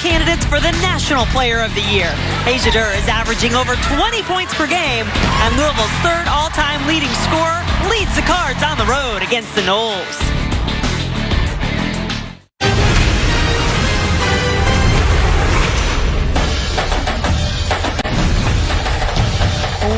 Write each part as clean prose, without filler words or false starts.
candidates for the National Player of the Year. Asia Durr is averaging over 20 points per game, and Louisville's third all-time leading scorer leads the Cards on the road against the Noles.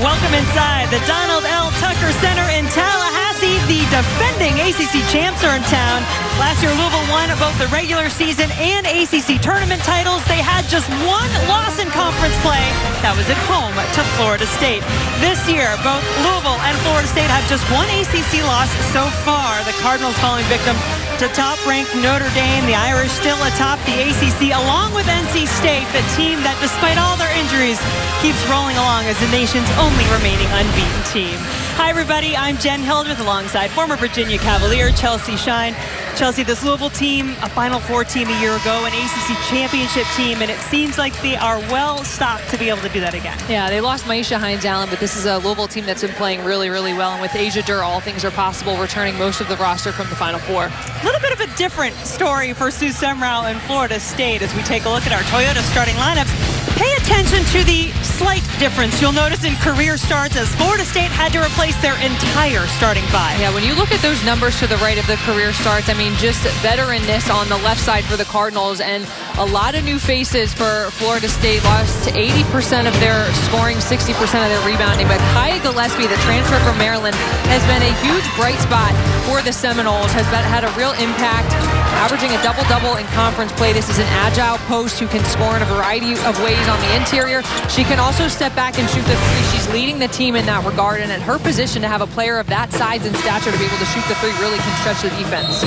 Welcome inside the Donald L. Tucker Center in Tallahassee. The defending ACC champs are in town. Last year, Louisville won both the regular season and ACC tournament titles. They had just one loss in conference play. That was at home to Florida State. This year, both Louisville and Florida State have just one ACC loss so far. The Cardinals falling victim to top-ranked Notre Dame. The Irish still atop the ACC, along with NC State, the team that, despite all their injuries, keeps rolling along as the nation's only remaining unbeaten team. Hi, everybody. I'm Jen Hildreth alongside former Virginia Cavalier Chelsea Shine. Chelsea, this Louisville team, a Final Four team a year ago, an ACC championship team, and it seems like they are well stocked to be able to do that again. Yeah, they lost Maisha Hines-Allen, but this is a Louisville team that's been playing really, really well. And with Asia Durr, all things are possible, returning most of the roster from the Final Four. A little bit of a different story for Sue Semrau and Florida State as we take a look at our Toyota starting lineups. Pay attention to the slight difference you'll notice in career starts as Florida State had to replace their entire starting five. Yeah, when you look at those numbers to the right of the career starts, I mean, just veteranness on the left side for the Cardinals and a lot of new faces for Florida State. Lost 80% of their scoring, 60% of their rebounding. But Kaya Gillespie, the transfer from Maryland, has been a huge bright spot for the Seminoles, has had a real impact, averaging a double-double in conference play. This is an agile post who can score in a variety of ways on the interior. She can also step back and shoot the three. She's leading the team in that regard, and at her position to have a player of that size and stature to be able to shoot the three really can stretch the defense.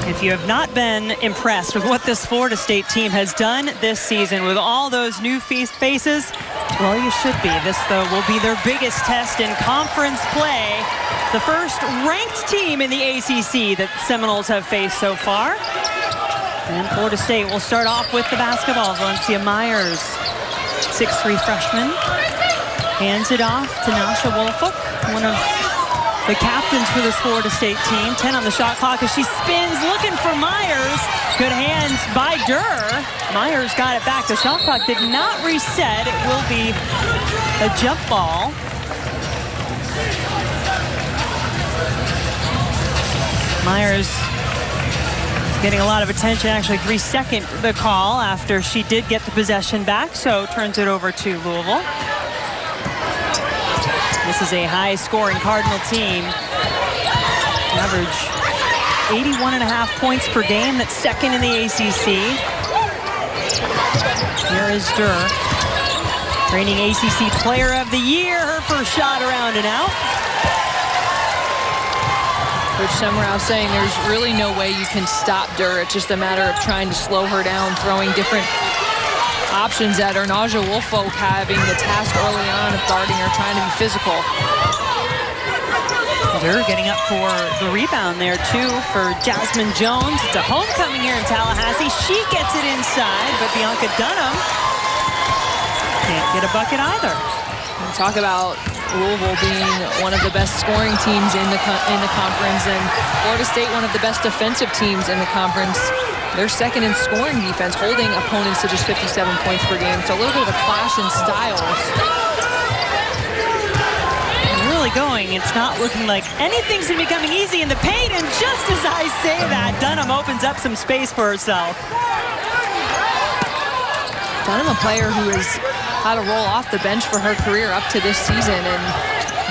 If you have not been impressed with what this Florida State team has done this season with all those new faces, well, you should be. This, though, will be their biggest test in conference play. The first ranked team in the ACC that Seminoles have faced so far. And Florida State will start off with the basketball. Valencia Myers, 6'3" freshman, hands it off to Nasha Woolfolk, one of the captains for this Florida State team. 10 on the shot clock as she spins, looking for Myers. Good hands by Durr. Myers got it back. The shot clock did not reset. It will be a jump ball. Myers getting a lot of attention, actually 3-second the call after she did get the possession back, so turns it over to Louisville. This is a high-scoring Cardinal team. Average 81.5 points per game. That's second in the ACC. Here is Durr, reigning ACC Player of the Year. Her first shot around and out. Coach Semrau saying there's really no way you can stop Durr. It's just a matter of trying to slow her down, throwing different options at her. Naja Woolfolk having the task early on of guarding her, trying to be physical. Durr getting up for the rebound there, too, for Jasmine Jones. It's a homecoming here in Tallahassee. She gets it inside, but Bianca Dunham can't get a bucket either. And talk about Louisville being one of the best scoring teams in the conference, and Florida State one of the best defensive teams in the conference. They're second in scoring defense, holding opponents to just 57 points per game. So a little bit of a clash in styles. Really going. It's not looking like anything's going to be coming easy in the paint, and just as I say that, Dunham opens up some space for herself. Dunham, a player who has had a roll off the bench for her career up to this season, and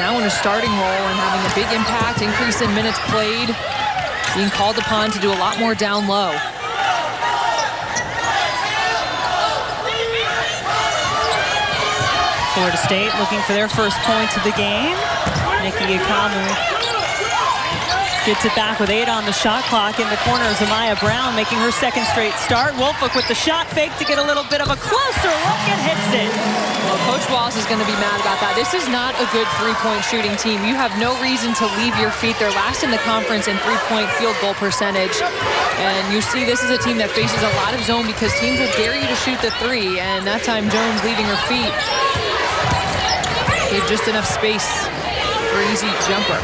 now in a starting role and having a big impact, increase in minutes played, being called upon to do a lot more down low. Florida State looking for their first points of the game. Nikki Ikamu gets it back with 8 on the shot clock. In the corner is Amaya Brown making her second straight start. Woolfolk with the shot fake to get a little bit of a closer look and hits it. Well, Coach Wallace is going to be mad about that. This is not a good three-point shooting team. You have no reason to leave your feet. They're last in the conference in three-point field goal percentage. And you see this is a team that faces a lot of zone because teams will dare you to shoot the three. And that time Jones leaving her feet gave just enough space for an easy jumper.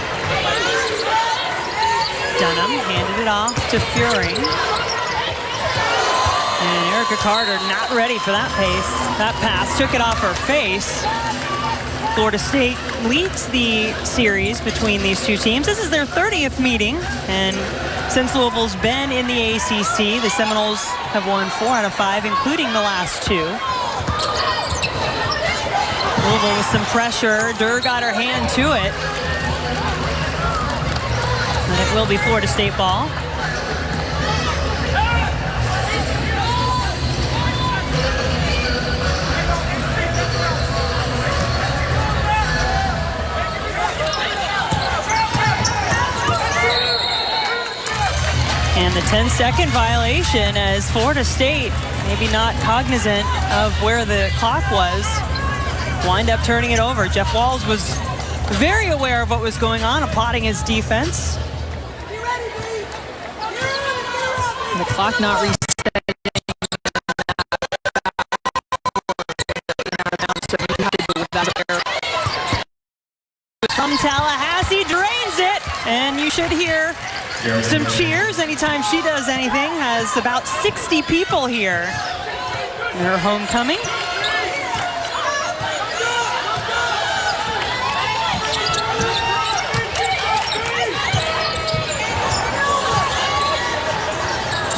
Dunham handed it off to Furing. Erica Carter not ready for that pace. That pass took it off her face. Florida State leads the series between these two teams. This is their 30th meeting, and since Louisville's been in the ACC, the Seminoles have won 4 out of 5, including the last 2. Louisville with some pressure. Durr got her hand to it. And it will be Florida State ball. And the 10-second violation as Florida State, maybe not cognizant of where the clock was, wind up turning it over. Jeff Walls was very aware of what was going on, applauding his defense. And the clock not resetting. From Tallahassee, drains it, and you should hear some cheers anytime she does anything. Has about 60 people here in her homecoming.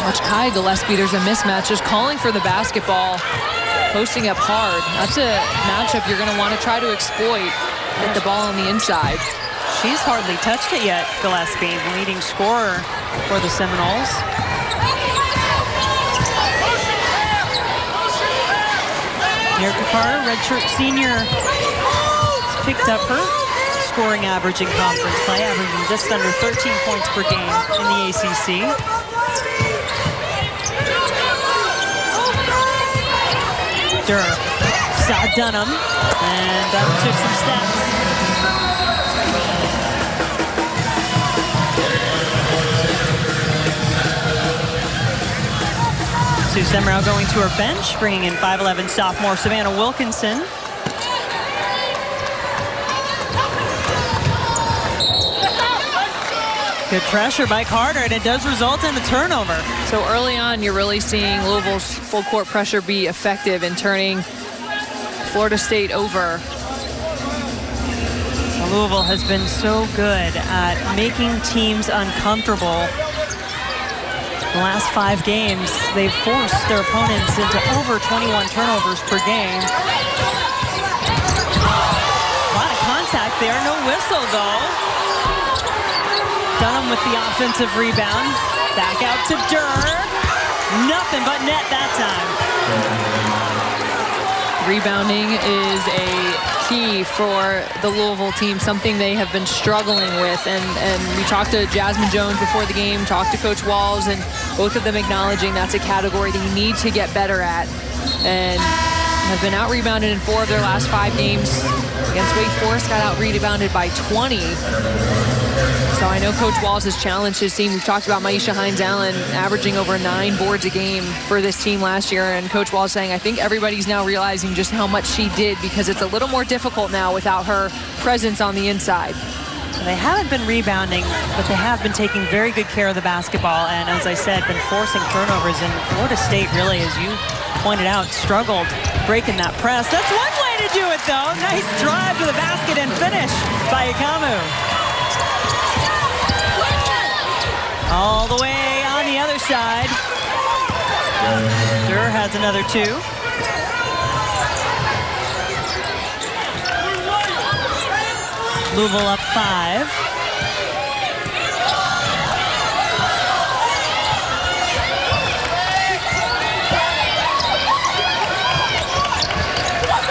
Watch Kai Gillespie, there's a mismatch, just calling for the basketball, posting up hard. That's a matchup you're going to want to try to exploit. Get the ball on the inside. She's hardly touched it yet, Gillespie, the leading scorer for the Seminoles. Erica Carter, redshirt senior, picked up her scoring average in conference play, averaging just under 13 points per game in the ACC. Durr saw Dunham, and Dunham took some steps. Sue Semrau going to her bench, bringing in 5'11" sophomore Savannah Wilkinson. Good pressure by Carter, and it does result in the turnover. So early on, you're really seeing Louisville's full court pressure be effective in turning Florida State over. Louisville has been so good at making teams uncomfortable. The last 5 games, they've forced their opponents into over 21 turnovers per game. A lot of contact there, no whistle though. Dunham with the offensive rebound. Back out to Durr. Nothing but net that time. Rebounding is a key for the Louisville team, something they have been struggling with. And we talked to Jasmine Jones before the game, talked to Coach Walls, and both of them acknowledging that's a category that you need to get better at. And have been out-rebounded in 4 of their last 5 games. Against Wake Forest, got out-rebounded by 20. So I know Coach Walls has challenged his team. We've talked about Maisha Hines-Allen averaging over 9 boards a game for this team last year. And Coach Walls saying, I think everybody's now realizing just how much she did, because it's a little more difficult now without her presence on the inside. They haven't been rebounding, but they have been taking very good care of the basketball. And as I said, been forcing turnovers. And Florida State really, as you pointed out, struggled breaking that press. That's one way to do it, though. Nice drive to the basket and finish by Ikamu. All the way on the other side. Durr has another 2. Louisville up 5.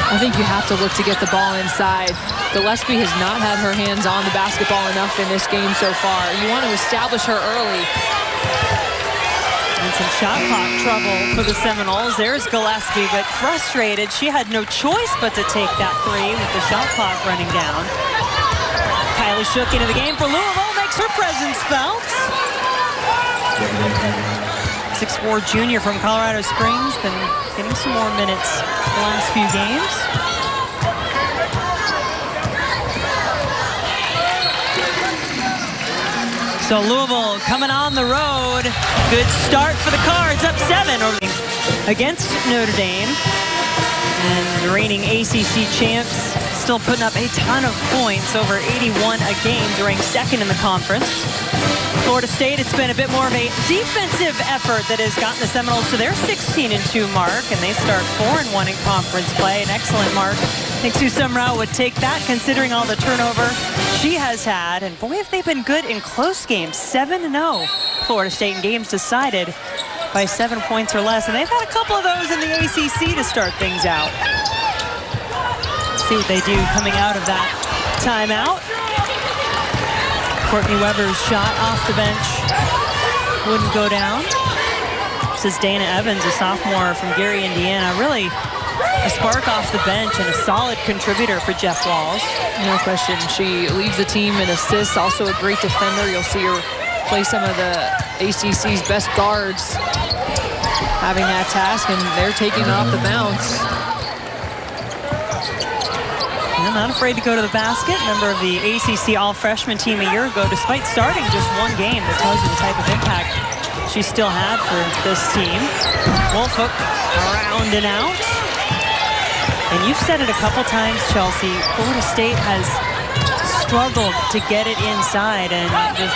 I think you have to look to get the ball inside. Gillespie has not had her hands on the basketball enough in this game so far. You want to establish her early. And some shot clock trouble for the Seminoles. There's Gillespie, but frustrated. She had no choice but to take that 3 with the shot clock running down. Kylie Shook into the game for Louisville, makes her presence felt. 6'4" junior from Colorado Springs, been getting some more minutes the last few games. So Louisville coming on the road. Good start for the Cards, up 7. against Notre Dame. And the reigning ACC champs still putting up a ton of points, over 81 a game, during second in the conference. Florida State, it's been a bit more of a defensive effort that has gotten the Seminoles to their 16-2 mark, and they start 4-1 in conference play. An excellent mark. I think Sue Sumrall would take that, considering all the turnover she has had. And boy, have they been good in close games. 7-0 Florida State in games decided by 7 points or less. And they've had a couple of those in the ACC to start things out. See what they do coming out of that timeout. Courtney Weber's shot off the bench wouldn't go down. This is Dana Evans, a sophomore from Gary, Indiana. Really a spark off the bench and a solid contributor for Jeff Walls. No question. She leads the team in assists, also a great defender. You'll see her play some of the ACC's best guards having that task, and they're taking it off the bounce. Not afraid to go to the basket. Member of the ACC All-Freshman team a year ago, despite starting just one game. That tells you the type of impact she still had for this team. Wolfhook around and out. And you've said it a couple times, Chelsea, Florida State has struggled to get it inside, and the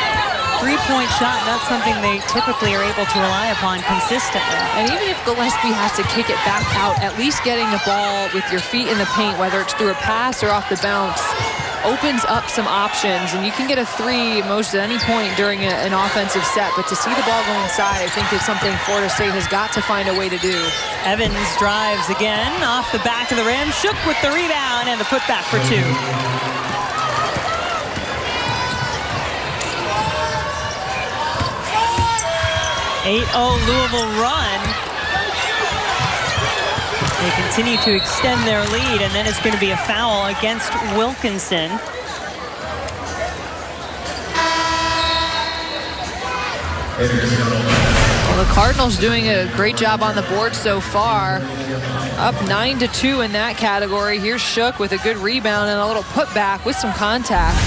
three-point shot, not something they typically are able to rely upon consistently. And even if Gillespie has to kick it back out, at least getting the ball with your feet in the paint, whether it's through a pass or off the bounce, opens up some options. And you can get a three most at any point during an offensive set, but to see the ball go inside, I think is something Florida State has got to find a way to do. Evans drives again off the back of the rim. Shook with the rebound and the putback for two. 8-0 Louisville run. They continue to extend their lead, and then it's going to be a foul against Wilkinson. Well, the Cardinals doing a great job on the board so far. Up 9-2 in that category. Here's Shook with a good rebound and a little putback with some contact.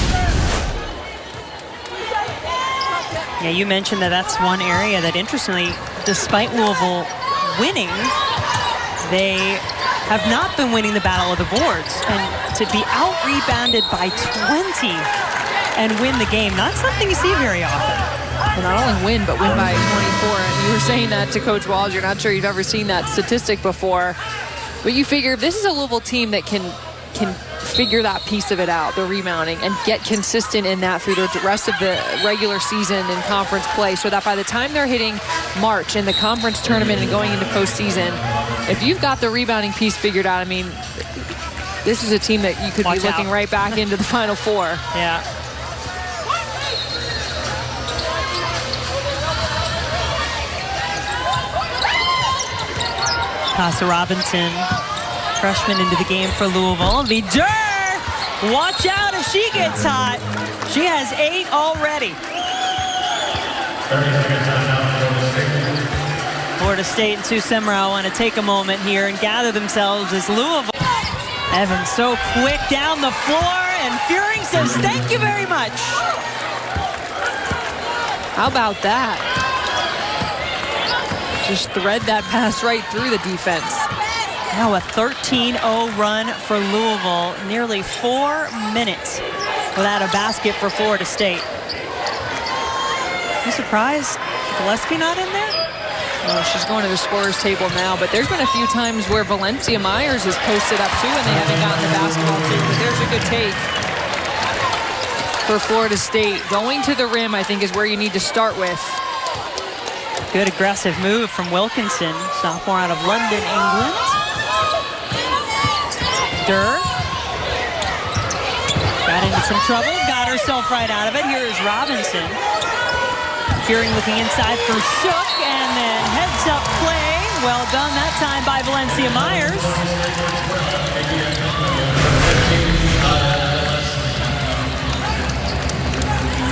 Yeah, you mentioned that that's one area that, interestingly, despite Louisville winning, they have not been winning the battle of the boards. And to be out-rebounded by 20 and win the game, not something you see very often. Well, not only win, but win by 24. And you were saying that to Coach Walls. You're not sure you've ever seen that statistic before. But you figure if this is a Louisville team that can figure that piece of it out, the rebounding, and get consistent in that through the rest of the regular season and conference play, so that by the time they're hitting March in the conference tournament and going into postseason, if you've got the rebounding piece figured out, I mean, this is a team that you could be looking right back into the Final Four. Yeah. Casa Robinson, freshman into the game for Louisville. Vidur, watch out if she gets hot. She has 8 already. Florida State and Sue Semrau want to take a moment here and gather themselves as Louisville. Evans so quick down the floor, and Furing says thank you very much. How about that? Just thread that pass right through the defense. Now a 13-0 run for Louisville. Nearly 4 minutes without a basket for Florida State. You surprised Gillespie not in there? Well, she's going to the scorer's table now, but there's been a few times where Valencia Myers has posted up too and they haven't gotten the basketball too, but there's a good take for Florida State. Going to the rim, I think, is where you need to start with. Good aggressive move from Wilkinson, sophomore out of London, England. Durr got into some trouble, got herself right out of it. Here's Robinson. Furing looking inside for Shook, and then heads up play. Well done that time by Valencia Myers.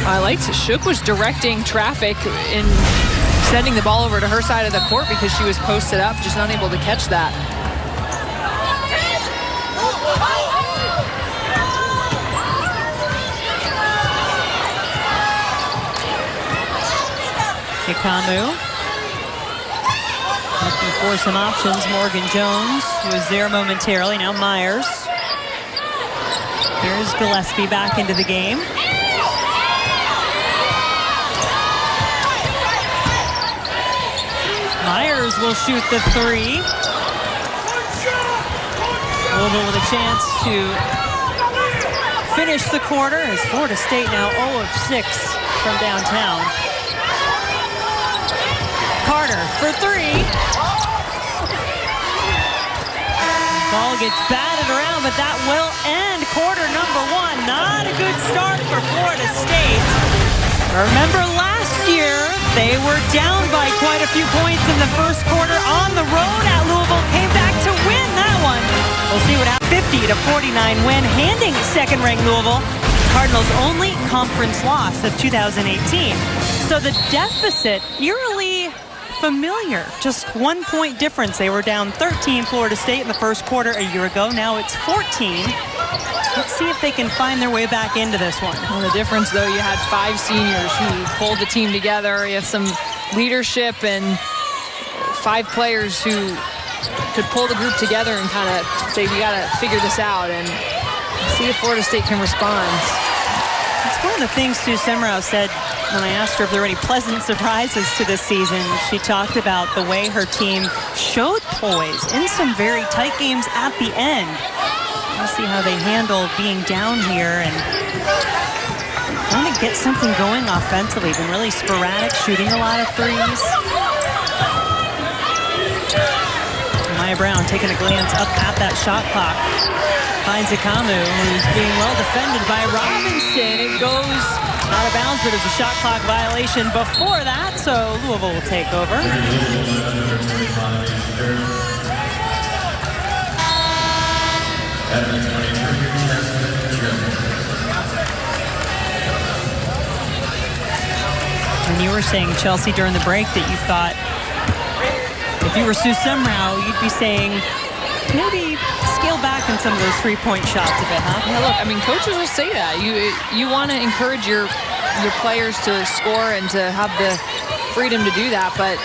I liked it. Shook was directing traffic in sending the ball over to her side of the court because she was posted up, just unable to catch that. Hikamu looking For some options, Morgan Jones was there momentarily. Now Myers. Here's Gillespie back into the game. Myers will shoot the three. Louisville with a chance to finish the quarter as Florida State now 0 of 6 from downtown. Carter for three. Ball gets batted around, but that will end quarter number one. Not a good start for Florida State. Remember last year, they were down by quite a few points in the first quarter on the road at Louisville. Came back to win that one. We'll see what happens. 50-49 win, handing second-ranked Louisville Cardinals' only conference loss of 2018. So the deficit eerily familiar. Just 1 point difference. They were down 13 Florida State in the first quarter a year ago. Now it's 14. Let's see if they can find their way back into this one. Well, the difference, though, you had 5 seniors who pulled the team together. You have some leadership and 5 players who could pull the group together and kind of say, we got to figure this out and see if Florida State can respond. It's one of the things Sue Semrau said when I asked her if there were any pleasant surprises to this season. She talked about the way her team showed poise in some very tight games at the end. We'll see how they handle being down here and want to get something going offensively. Been really sporadic, shooting a lot of threes. Maya Brown taking a glance up at that shot clock. Finds Akamu, who's being well defended by Robinson. It goes out of bounds, but it's a shot clock violation before that, so Louisville will take over. And you were saying, Chelsea, during the break that you thought if you were Sue Semrau, you'd be saying maybe scale back in some of those three-point shots a bit, huh? Yeah, look, I mean, coaches will say that. You want to encourage your players to score and to have the freedom to do that, but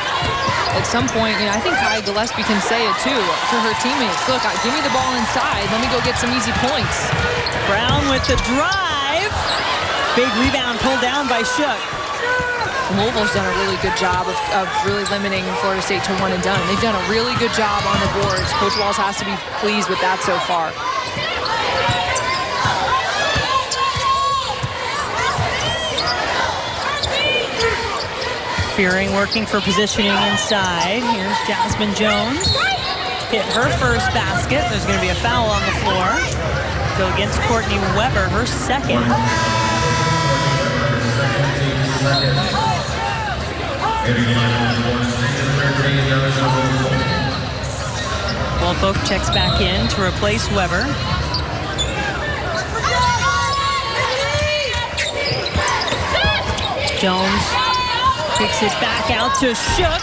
at some point, I think Kai Gillespie can say it too to her teammates. Look, give me the ball inside. Let me go get some easy points. Brown with the drive. Big rebound pulled down by Shook. Louisville's done a really good job of really limiting Florida State to one and done. They've done a really good job on the boards. Coach Walls has to be pleased with that so far. Fearing working for positioning inside. Here's Jasmine Jones. Hit her first basket. There's going to be a foul on the floor. Go against Courtney Weber, her second. Wolfolk checks back in to replace Weber. Jones kicks it back out to Shook.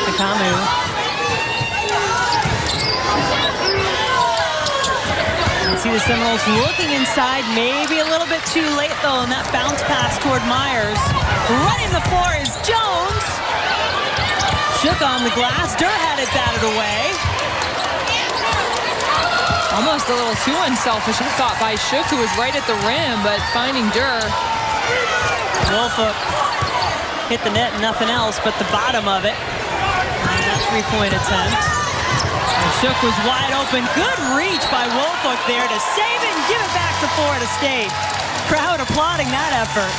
Akamu. See the Seminoles looking inside, maybe a little bit too late though, and that bounce pass toward Myers. Running the floor is Jones. Shook on the glass. Durr had it batted away. Almost a little too unselfish, I thought, by Shook, who was right at the rim, but finding Durr. Wolfolk hit the net and nothing else but the bottom of it. And that three-point attempt. Shook was wide open. Good reach by Wolfolk there to save it and give it back to Florida State. Crowd applauding that effort.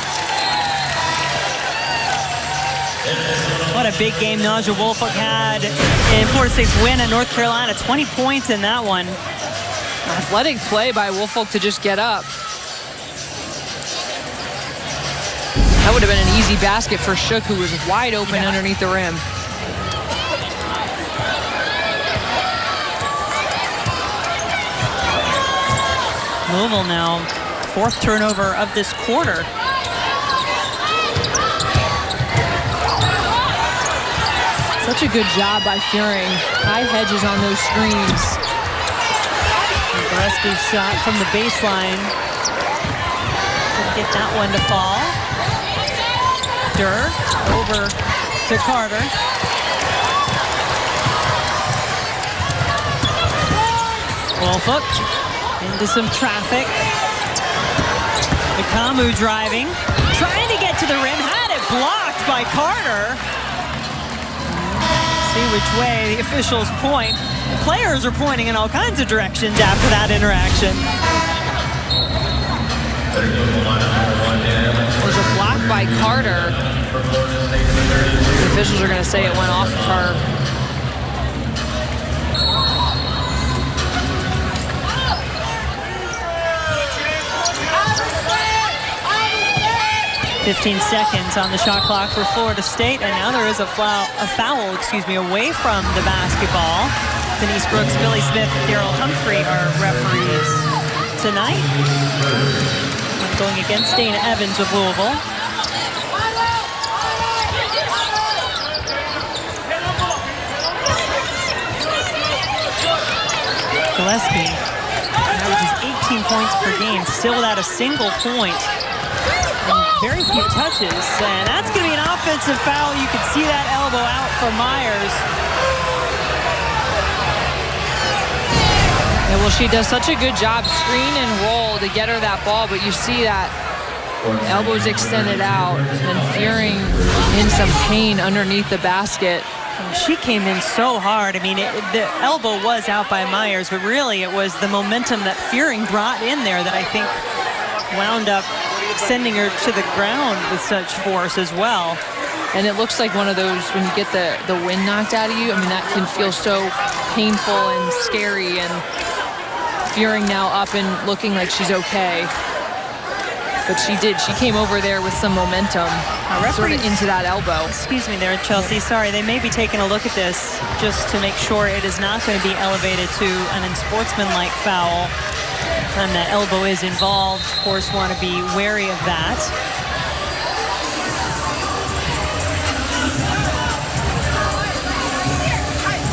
What a big game Naja Wolfolk had in Florida State's win at North Carolina. 20 points in that one. Athletic play by Wolfolk to just get up. That would have been an easy basket for Shook, who was wide open underneath the rim. Louisville now, 4th turnover of this quarter. Such a good job by Fearing. High hedges on those screens. Gillespie's shot from the baseline. Couldn't get that one to fall. Durr over to Carter. Wolfhook into some traffic. Ikamu driving, trying to get to the rim, had it blocked by Carter. See which way the officials point. The players are pointing in all kinds of directions after that interaction. There's a block by Carter. The officials are going to say it went off of her. 15 seconds on the shot clock for Florida State, and now there is a foul, away from the basketball. Denise Brooks, Billy Smith, Daryl Humphrey are referees tonight. Going against Dana Evans of Louisville. Gillespie averages 18 points per game, still without a single point. Very few touches, and that's going to be an offensive foul. You can see that elbow out for Myers. Yeah, well, she does such a good job screen and roll to get her that ball, but you see that elbows extended out and Fearing in some pain underneath the basket. She came in so hard. I mean, the elbow was out by Myers, but really it was the momentum that Fearing brought in there that I think wound up sending her to the ground with such force as well. And it looks like one of those when you get the wind knocked out of you. I mean, that can feel so painful and scary. And Fearing now up and looking like she's okay. But she came over there with some momentum, sort of into that elbow. Excuse me there, Chelsea. Sorry, they may be taking a look at this just to make sure it is not going to be elevated to an unsportsmanlike foul. Time that elbow is involved, of course, want to be wary of that.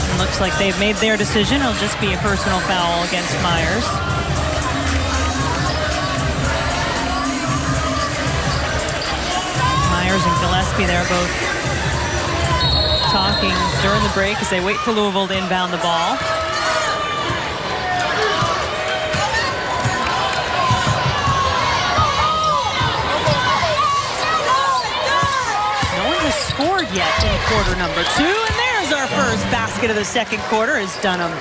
It looks like they've made their decision. It'll just be a personal foul against Myers. Myers and Gillespie, they're both talking during the break as they wait for Louisville to inbound the ball. Scored yet in quarter number 2, and there's our first basket of the second quarter as Dunham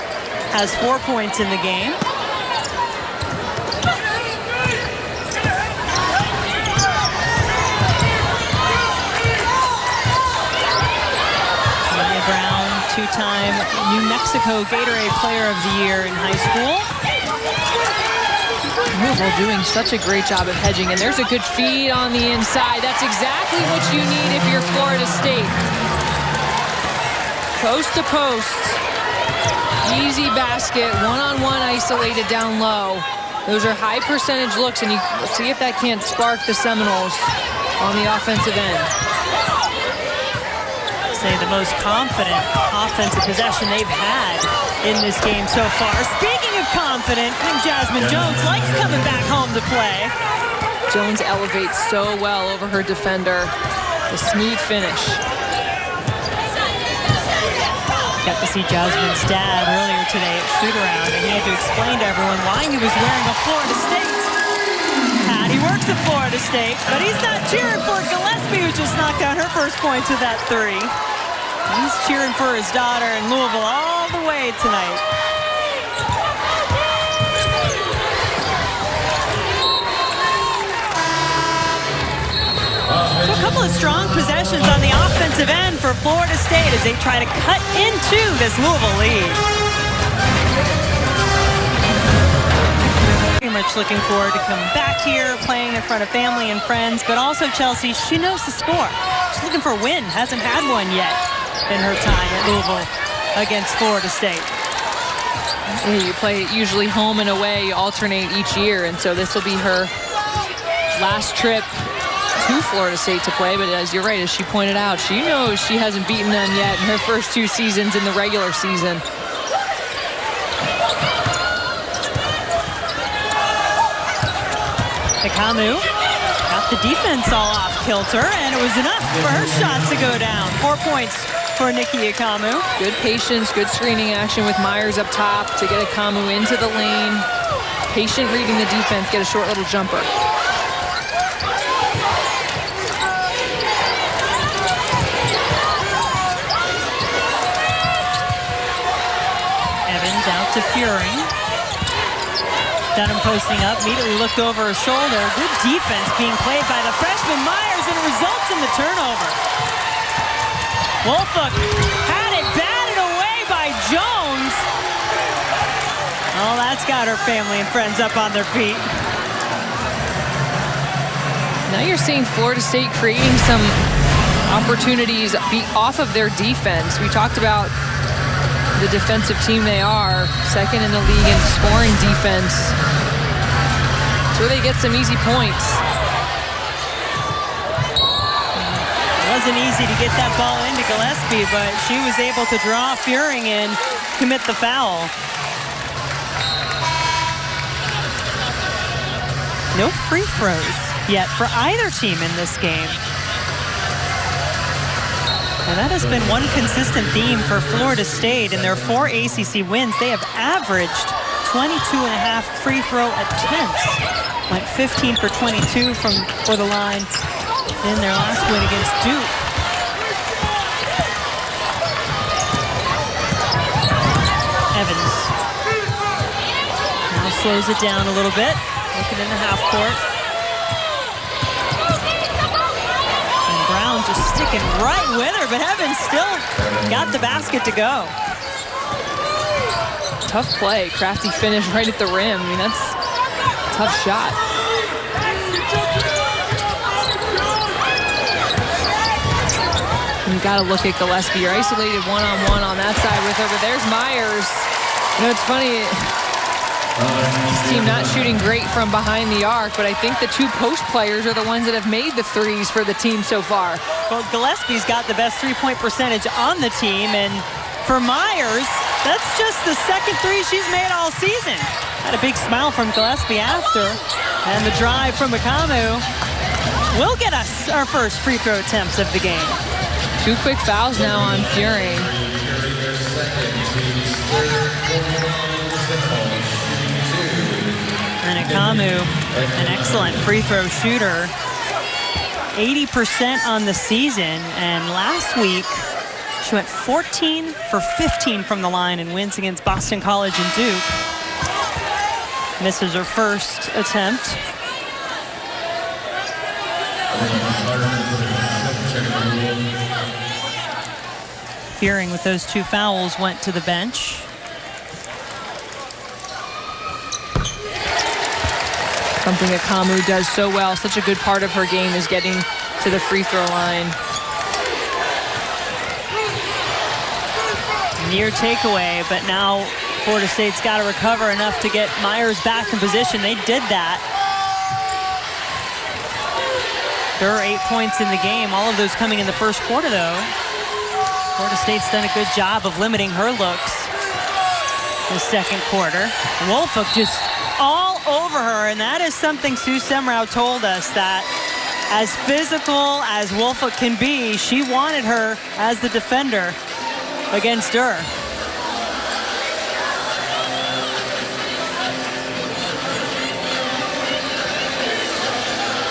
has 4 points in the game. Nia Brown, two-time New Mexico Gatorade Player of the Year in high school. Louisville doing such a great job of hedging, and there's a good feed on the inside. That's exactly what you need if you're Florida State. Post to post, easy basket, one-on-one isolated down low. Those are high percentage looks, and you see if that can't spark the Seminoles on the offensive end. Say the most confident offensive possession they've had in this game so far. Speaking of confident, I think Jasmine Jones likes coming back home to play. Jones elevates so well over her defender. A smooth finish. Got to see Jasmine's dad earlier today at shoot-around, and he had to explain to everyone why he was wearing a Florida State hat. He works at Florida State, but he's not cheering for Gillespie, who just knocked out her first points with that three. He's cheering for his daughter in Louisville all the way tonight. So a couple of strong possessions on the offensive end for Florida State as they try to cut into this Louisville lead. Very much looking forward to coming back here, playing in front of family and friends, but also Chelsea, she knows the score. She's looking for a win, hasn't had one yet in her time at Louisville against Florida State. Yeah, you play usually home and away, you alternate each year, and so this will be her last trip to Florida State to play. But as you're right, as she pointed out, she knows she hasn't beaten them yet in her first 2 seasons in the regular season. Ikamu got the defense all off kilter, and it was enough for her shot to go down. 4 points for Nikki Ikamu. Good patience, good screening action with Myers up top to get Ikamu into the lane. Patient reading the defense, get a short little jumper. Evans out to Fury. Dunham posting up, immediately looked over her shoulder. Good defense being played by the freshman Myers, and it results in the turnover. Woolfolk had it batted away by Jones. Oh, that's got her family and friends up on their feet. Now you're seeing Florida State creating some opportunities off of their defense. We talked about the defensive team they are, second in the league in scoring defense. That's where they get some easy points. It wasn't easy to get that ball into Gillespie, but she was able to draw Furing and commit the foul. No free throws yet for either team in this game. And that has been one consistent theme for Florida State. In their 4 ACC wins, they have averaged 22.5 free throw attempts. Went 15 for 22 for the line in their last win against Duke. Evans now slows it down a little bit. Looking in the half court. Brown just sticking right with her, but Evans still got the basket to go. Tough play, crafty finish right at the rim. I mean, that's a tough shot. You gotta look at Gillespie. You're isolated one-on-one on that side with her, but there's Myers. You know, it's funny, this team not shooting great from behind the arc, but I think the two post players are the ones that have made the threes for the team so far. Well, Gillespie's got the best three-point percentage on the team, and for Myers, that's just the second three she's made all season. Had a big smile from Gillespie after, and the drive from Ikamu will get us our first free throw attempts of the game. 2 quick fouls now on Fury. And Ikamu, an excellent free throw shooter. 80% on the season, and last week she went 14 for 15 from the line in wins against Boston College and Duke. Misses her first attempt. Fearing with those 2 fouls went to the bench. Something Ikamu does so well. Such a good part of her game is getting to the free throw line. Near takeaway, but now Florida State's got to recover enough to get Myers back in position. They did that. There are 8 points in the game, all of those coming in the first quarter, though. Florida State's done a good job of limiting her looks in the second quarter. Woolfolk just all over her, and that is something Sue Semrau told us, that as physical as Woolfolk can be, she wanted her as the defender against her.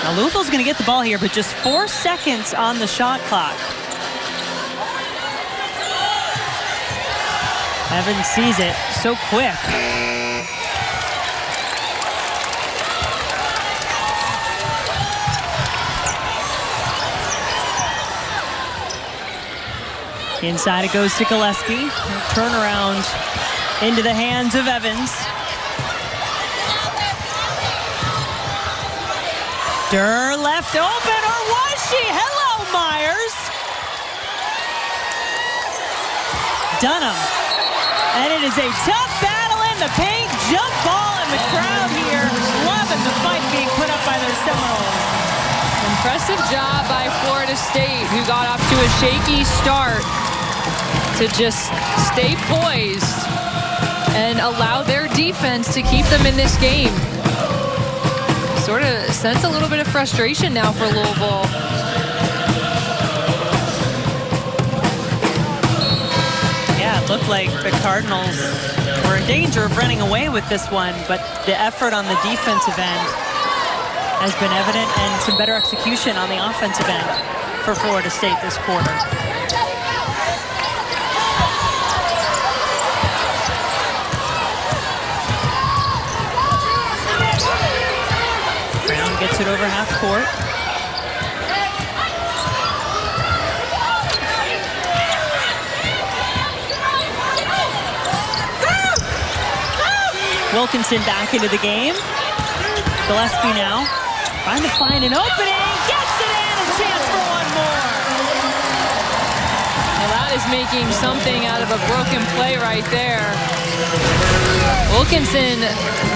Now Louisville's going to get the ball here, but just 4 seconds on the shot clock. Evans sees it so quick. Inside it goes to Gillespie. Turnaround into the hands of Evans. Durr left open, or was she? Hello, Myers. Dunham. And it is a tough battle in the paint. Jump ball in the crowd here. Loving the fight being put up by their Seminoles. Impressive job by Florida State, who got off to a shaky start, to just stay poised and allow their defense to keep them in this game. sort of sense a little bit of frustration now for Louisville. Yeah, it looked like the Cardinals were in danger of running away with this one, but the effort on the defensive end has been evident, and some better execution on the offensive end for Florida State this quarter. Brown gets it over half court. Wilkinson back into the game. Gillespie now trying to find an opening. Gets it in. A chance for one more. Well, that is making something out of a broken play right there. Wilkinson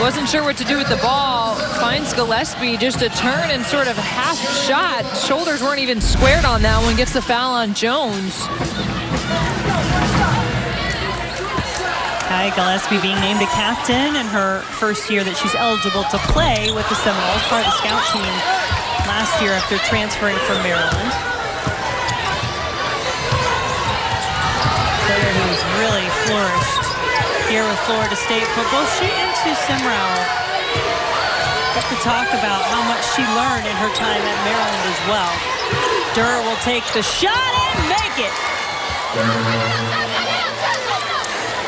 wasn't sure what to do with the ball. Finds Gillespie just a turn and sort of half shot. Shoulders weren't even squared on that one. Gets the foul on Jones. Kai Gillespie being named a captain in her first year that she's eligible to play with the Seminoles, part of the scout team last year after transferring from Maryland. Player who's really flourished here with Florida State football. She and Sue Simrau get to talk about how much she learned in her time at Maryland as well. Durr will take the shot and make it.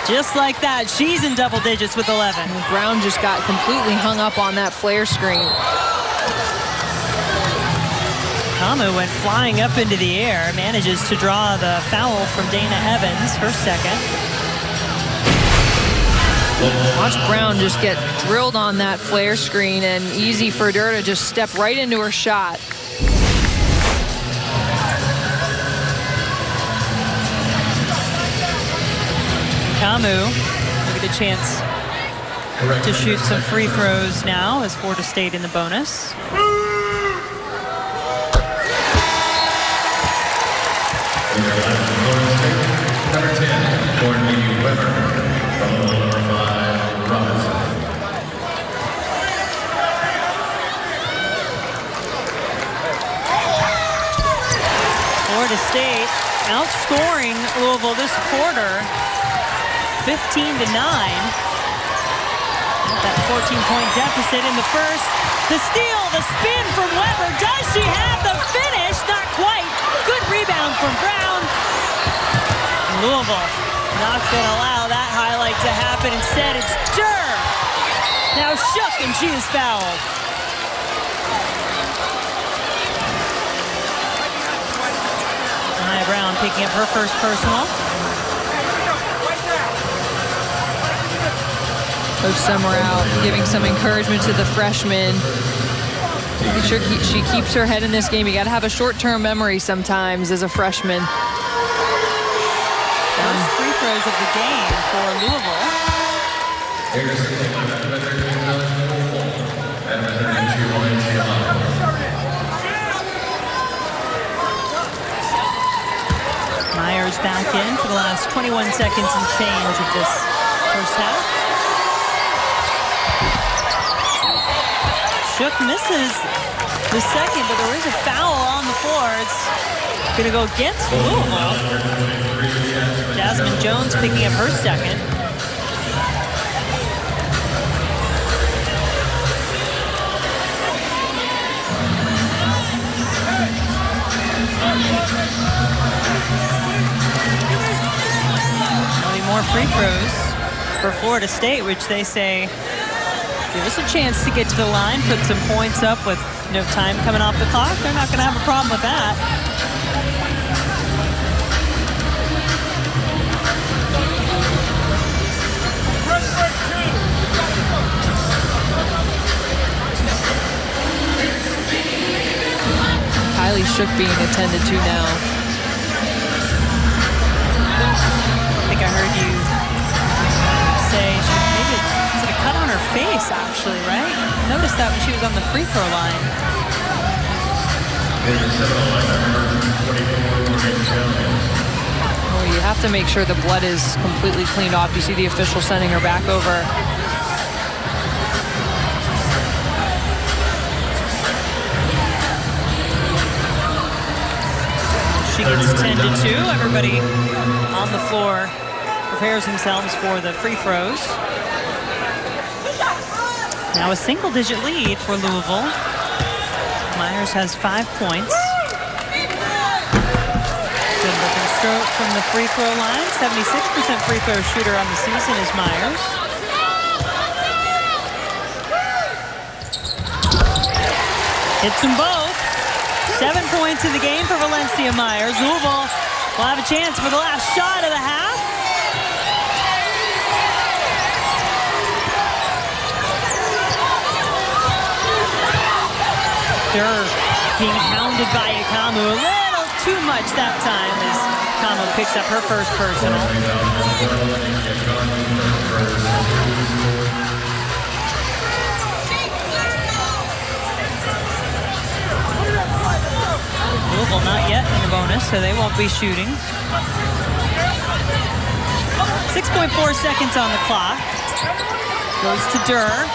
Just like that, she's in double digits with 11. Brown just got completely hung up on that flare screen. Kamu went flying up into the air, manages to draw the foul from Dana Evans, her second. Watch Brown just get drilled on that flare screen, and easy for Durr to just step right into her shot. Kamu will get a chance to shoot some free throws now as Florida State in the bonus. Number 10, Courtney Weber from number 5, Robinson. Florida State outscoring Louisville this quarter, 15-9. That 14-point deficit in the first. The steal, the spin from Weber. Does she have the finish? Not quite. Good rebound from Brown. Louisville not going to allow that highlight to happen. Instead, it's Durr. Now shook, and she is fouled. Nia Brown picking up her first personal. Coach Summerall giving some encouragement to the freshman. Making sure she keeps her head in this game. You got to have a short-term memory sometimes as a freshman. First free throws of the game for Louisville. Myers back in for the last 21 seconds and change of this first half. Shook misses the second, but there is a foul on the floor. It's going to go against Louisville. Jasmine Jones picking up her second. Only more free throws for Florida State, which they say give us a chance to get to the line, put some points up with no time coming off the clock. They're not going to have a problem with that. Kylie Shook being attended to now. I think I heard you say maybe it's a cut on her face, actually, right? Noticed that when she was on the free throw line. Oh, you have to make sure the blood is completely cleaned off. You see the official sending her back over. It's 10-2. Everybody on the floor prepares themselves for the free throws. Now a single-digit lead for Louisville. Myers has 5 points. Denver can stroke from the free throw line. 76% free throw shooter on the season is Myers. Hits them both. 7 points in the game for Valencia Myers. Louisville will have a chance for the last shot of the half. Durr being hounded by Ikamu a little too much that time as Ikamu picks up her first personal. Louisville not yet in the bonus, so they won't be shooting. 6.4 seconds on the clock. Goes to Durr.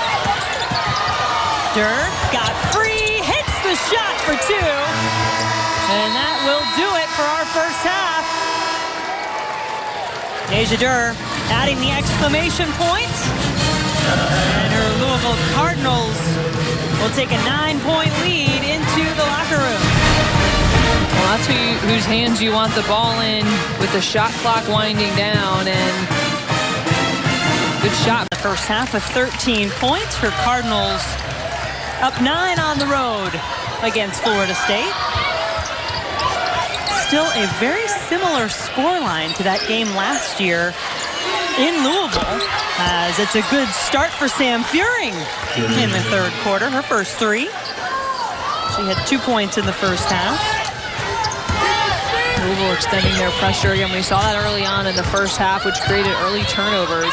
Durr got free, hits the shot for 2. And that will do it for our first half. Asia Durr adding the exclamation point. And her Louisville Cardinals will take a 9-point lead into the locker room. Well, that's whose hands you want the ball in with the shot clock winding down. And good shot. The first half of 13 points. Her Cardinals up 9 on the road against Florida State. Still a very similar scoreline to that game last year in Louisville, as it's a good start for Sam Furing in the third quarter, her first 3. She had 2 points in the first half. Louisville extending their pressure again. We saw that early on in the first half, which created early turnovers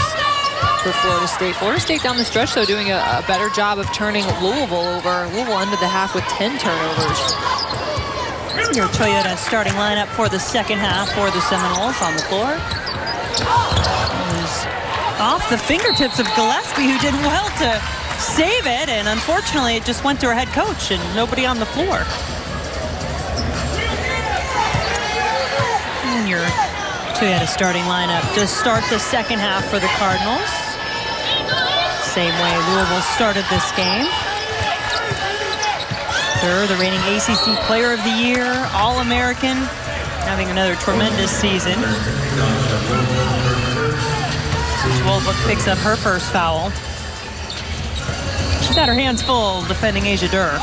for Florida State. Florida State down the stretch, though, doing a better job of turning Louisville over. Louisville ended the half with 10 turnovers. This is your Toyota starting lineup for the second half for the Seminoles on the floor. It was off the fingertips of Gillespie, who did well to save it, and unfortunately it just went to her head coach and nobody on the floor. And your Toyota starting lineup to start the second half for the Cardinals. Same way Louisville started this game. Durr, the reigning ACC Player of the Year, All-American, having another tremendous season. Wolfwood picks up her first foul. She's got her hands full defending Asia Durr.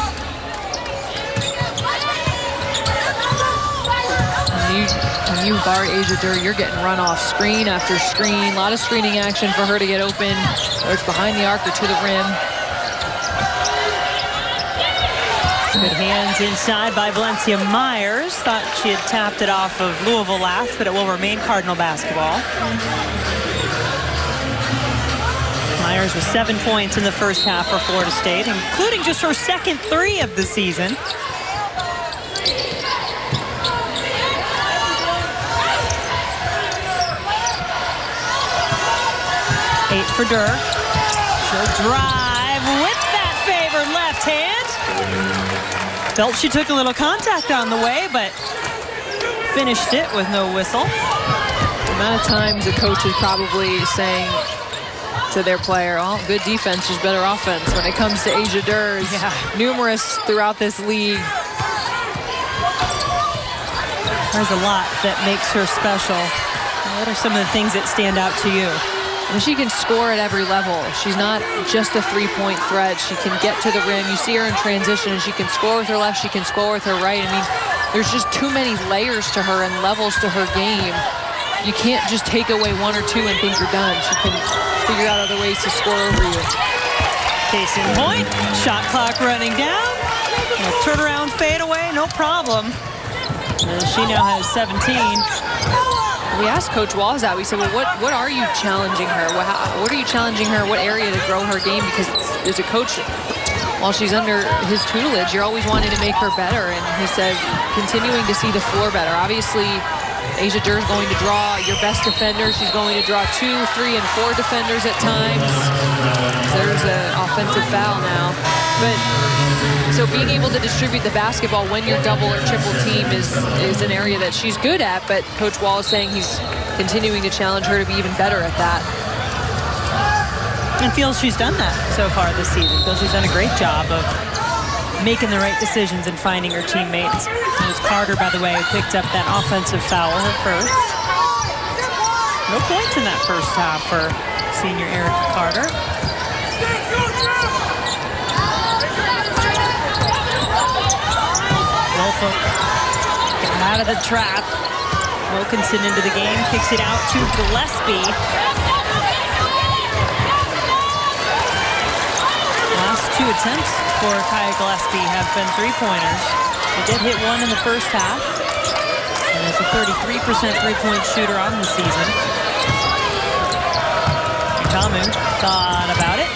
When you guard Asia Durr, you're getting run off screen after screen. A lot of screening action for her to get open, whether it's behind the arc or to the rim. Good hands inside by Valencia Myers. Thought she had tapped it off of Louisville last, but it will remain Cardinal basketball. Myers with 7 points in the first half for Florida State, including just her second 3 of the season. Eight for Durr. She'll drive with that favored left hand. Felt she took a little contact on the way, but finished it with no whistle. The amount of times a coach is probably saying to their player, oh, good defense is better offense when it comes to Asia Durr. Numerous throughout this league. There's a lot that makes her special. What are some of the things that stand out to you? And she can score at every level. She's not just a three-point threat. She can get to the rim. You see her in transition, and she can score with her left. She can score with her right. I mean, there's just too many layers to her and levels to her game. You can't just take away 1 or 2 and think you're done. She can figure out other ways to score over you. Case in point, shot clock running down. Turnaround fadeaway, no problem. And she now has 17. We asked Coach Walls that. We said, well, what are you challenging her? What are you challenging her? What area to grow her game? Because as a coach, while she's under his tutelage, you're always wanting to make her better. And he said, continuing to see the floor better. Obviously, Asia Durr is going to draw your best defender. She's going to draw 2, 3, and 4 defenders at times. There's an offensive foul now. But so being able to distribute the basketball when you're double or triple team is an area that she's good at, but Coach Wall is saying he's continuing to challenge her to be even better at that. And feels she's done that so far this season. Feels she's done a great job of making the right decisions and finding her teammates. It was Carter, by the way, who picked up that offensive foul, her first. No points in that first half for senior Erica Carter. Wolfolk getting out of the trap. Wilkinson into the game, kicks it out to Gillespie. Last two attempts for Kaya Gillespie have been three-pointers. They did hit one in the first half. And is a 33% three-point shooter on the season. Kamu thought about it.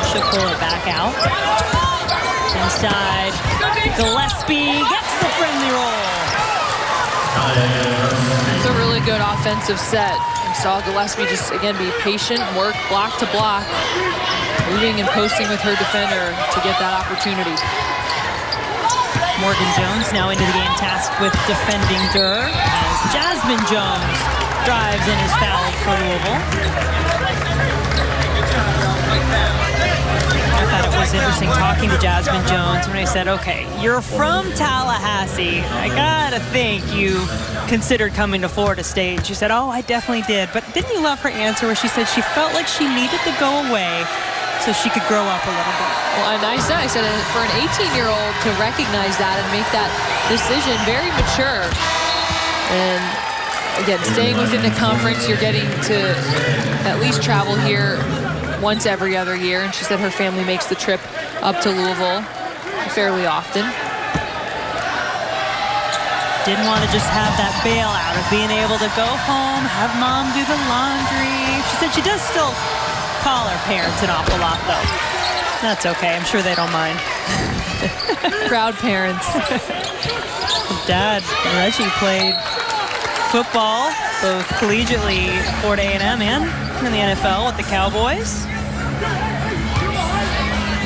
She'll pull it back out. Inside, Gillespie gets the friendly roll. It's a really good offensive set. We saw Gillespie just, again, be patient, work block to block, moving and posting with her defender to get that opportunity. Morgan Jones now into the game, tasked with defending Durr, as Jasmine Jones drives and is fouled for Louisville. I thought it was interesting talking to Jasmine Jones when I said, okay, you're from Tallahassee. I gotta think you considered coming to Florida State. She said, oh, I definitely did. But didn't you love her answer where she said she felt like she needed to go away so she could grow up a little bit? Well, and I said for an 18-year-old to recognize that and make that decision, very mature. And again, staying within the conference, you're getting to at least travel here once every other year. And she said her family makes the trip up to Louisville fairly often. Didn't want to just have that bailout of being able to go home, have mom do the laundry. She said she does still call her parents an awful lot, though. That's okay. I'm sure they don't mind. Proud parents. Dad, Reggie, played football, both collegiately at Florida A&M and in the NFL with the Cowboys.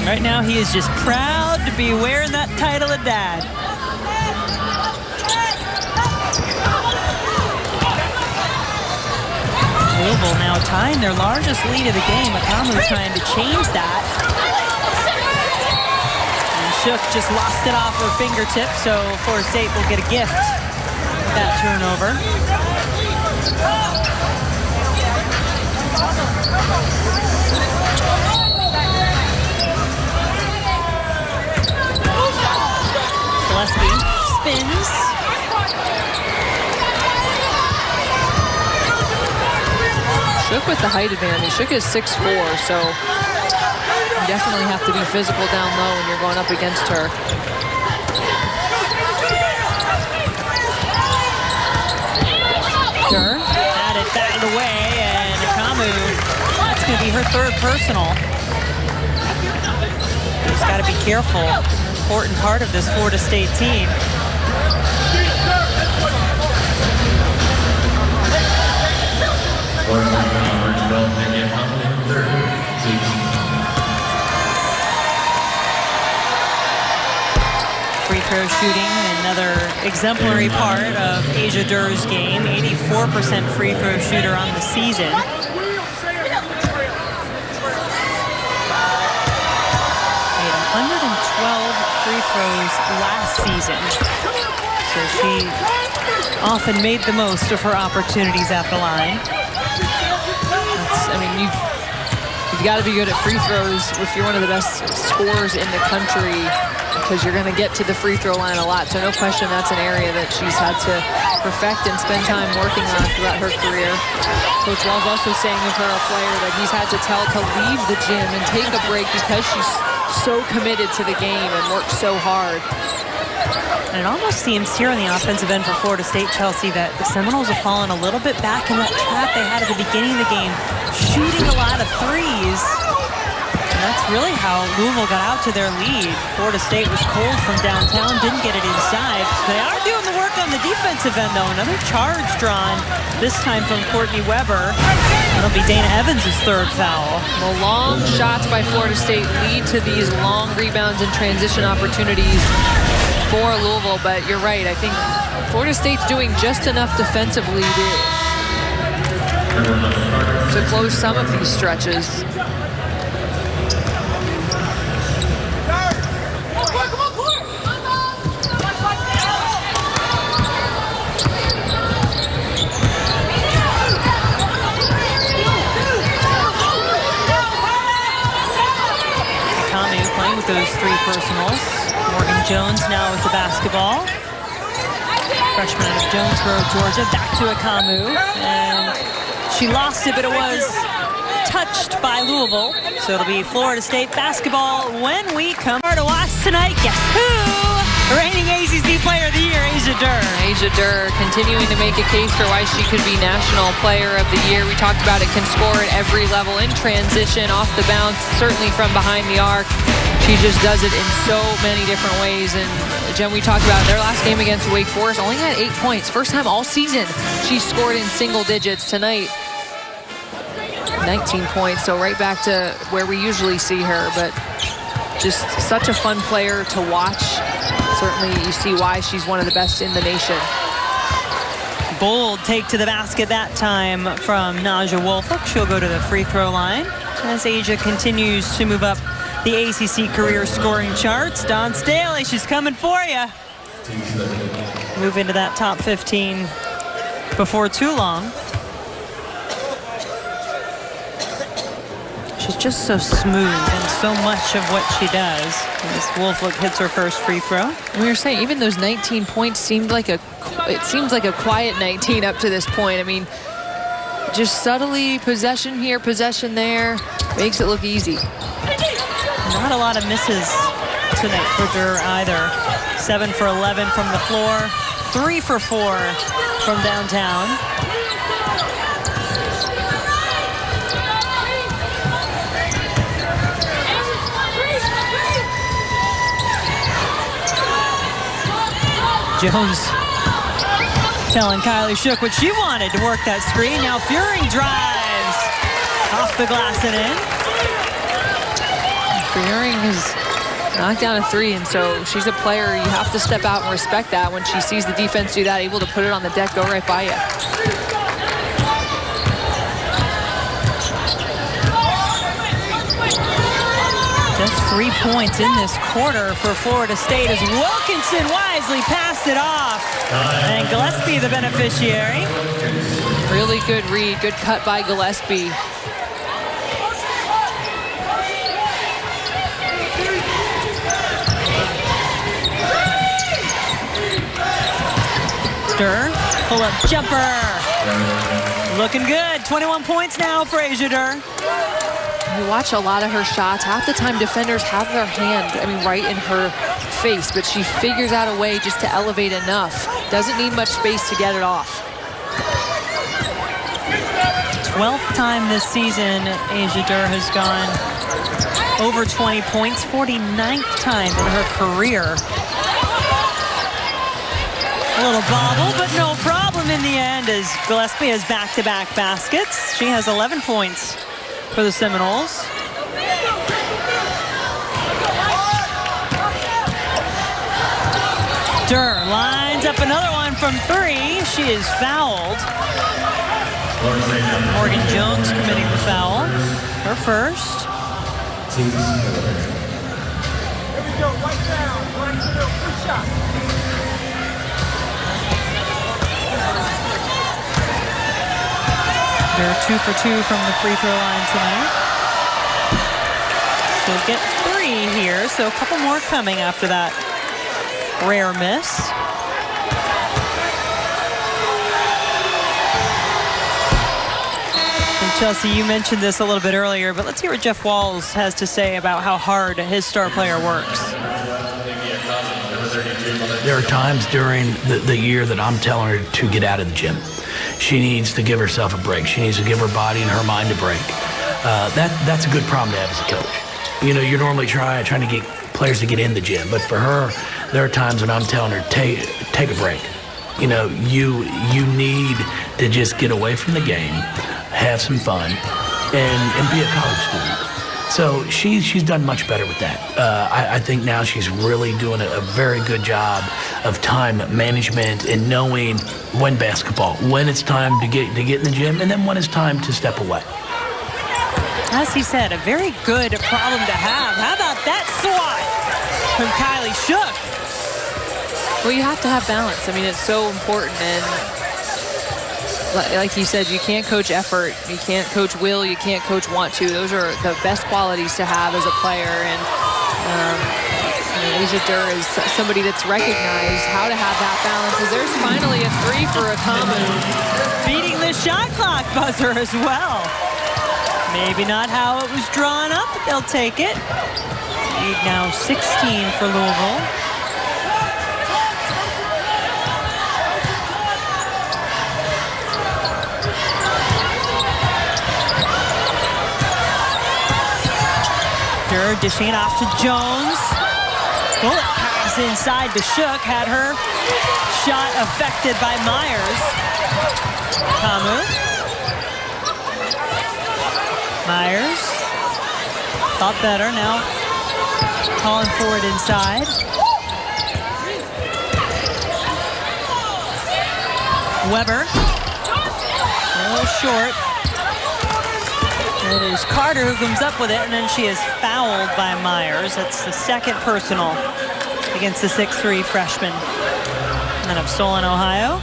Right now, he is just proud to be wearing that title of dad. Louisville now tying their largest lead of the game. Akamu trying to change that. And Shook just lost it off her fingertips, so Florida State will get a gift with that turnover. Gillespie spins. Shook with the height advantage. Shook is 6'4", so you definitely have to be physical down low when you're going up against her. Durr had it batted away, and Akamu, that's going to be her third personal. Just got to be careful. Important part of this Florida State team. Free throw shooting, another exemplary part of Asia Durr's game. 84% free throw shooter on the season. Made 112 free throws last season. So she often made the most of her opportunities at the line. I mean, you've got to be good at free throws if you're one of the best scorers in the country, because you're going to get to the free throw line a lot. So no question that's an area that she's had to perfect and spend time working on throughout her career. Coach Wall's also saying of her, a player that he's had to tell to leave the gym and take a break because she's so committed to the game and works so hard. And it almost seems here on the offensive end for Florida State, Chelsea, that the Seminoles have fallen a little bit back in that trap they had at the beginning of the game, shooting a lot of threes. And that's really how Louisville got out to their lead. Florida State was cold from downtown, didn't get it inside. They are doing the work on the defensive end, though. Another charge drawn, this time from Courtney Weber. That'll be Dana Evans' third foul. The long shots by Florida State lead to these long rebounds and transition opportunities for Louisville, but you're right. I think Florida State's doing just enough defensively to close some of these stretches. Playing with those three personals. Morgan Jones now with the basketball. Freshman out of Jonesboro, Georgia. Back to Akamu. And she lost it, but it was touched by Louisville. So it'll be Florida State basketball when we come to watch tonight. Guess who? Reigning ACC Player of the Year, Asia Durr. Asia Durr continuing to make a case for why she could be National Player of the Year. We talked about it, can score at every level in transition, off the bounce, certainly from behind the arc. She just does it in so many different ways. And Jen, we talked about their last game against Wake Forest, only had 8 points. First time all season she scored in single digits. Tonight, 19 points, so right back to where we usually see her, but just such a fun player to watch. Certainly you see why she's one of the best in the nation. Bold take to the basket that time from Naja Wolfolk. She'll go to the free throw line as Asia continues to move up the ACC career scoring charts. Dawn Staley, she's coming for you. Move into that top 15 before too long. She's just so smooth and so much of what she does. As Wolfolk hits her first free throw. We were saying even those 19 points seems like a quiet 19 up to this point. I mean, just subtly possession here, possession there, makes it look easy. Not a lot of misses tonight for Durr either. 7 for 11 from the floor, 3 for 4 from downtown. Jones telling Kylie Shook what she wanted to work that screen. Now Furing drives off the glass and in. Furing has knocked down a 3, and so she's a player. You have to step out and respect that when she sees the defense do that, able to put it on the deck, go right by you. Just 3 points in this quarter for Florida State as Wilkinson wisely passed it off. And Gillespie the beneficiary. Really good read, good cut by Gillespie. Durr, pull-up jumper. Looking good. 21 points now for Asia Durr. You watch a lot of her shots. Half the time defenders have their hand, right in her face, but she figures out a way just to elevate enough. Doesn't need much space to get it off. 12th time this season Asia Durr has gone over 20 points, 49th time in her career. A little bobble, but no problem in the end as Gillespie has back-to-back baskets. She has 11 points for the Seminoles. Durr lines up another one from 3. She is fouled. Morgan Jones committing the foul. Her first. Durr 2 for 2 from the free throw line tonight. She'll get 3 here, so a couple more coming after that rare miss. And Chelsea, you mentioned this a little bit earlier, but let's hear what Jeff Walls has to say about how hard his star player works. There are times during the year that I'm telling her to get out of the gym. She needs to give herself a break. She needs to give her body and her mind a break. That's a good problem to have as a coach. You know, you're normally trying to get players to get in the gym, but for her, there are times when I'm telling her, take a break. You know, you need to just get away from the game, have some fun, and be a college student. So she's done much better with that. I think now she's really doing a very good job of time management and knowing when when it's time to get in the gym, and then when it's time to step away. As he said, a very good problem to have. How about that swat from Kylie Shook? Well, you have to have balance. I mean, it's so important. And like you said, you can't coach effort. You can't coach will. You can't coach want to. Those are the best qualities to have as a player. And Asia Durr is somebody that's recognized how to have that balance. As there's finally a 3 for Akamu. Beating the shot clock buzzer as well. Maybe not how it was drawn up, but they'll take it. Lead now 16 for Louisville. Durr dishing it off to Jones. Bullet pass inside to Shook. Had her shot affected by Myers. Kamu. Myers thought better, now calling for it inside. Weber, a little short. It is Carter who comes up with it, and then she is fouled by Myers. That's the second personal against the 6'3" freshman out of Solon, Ohio.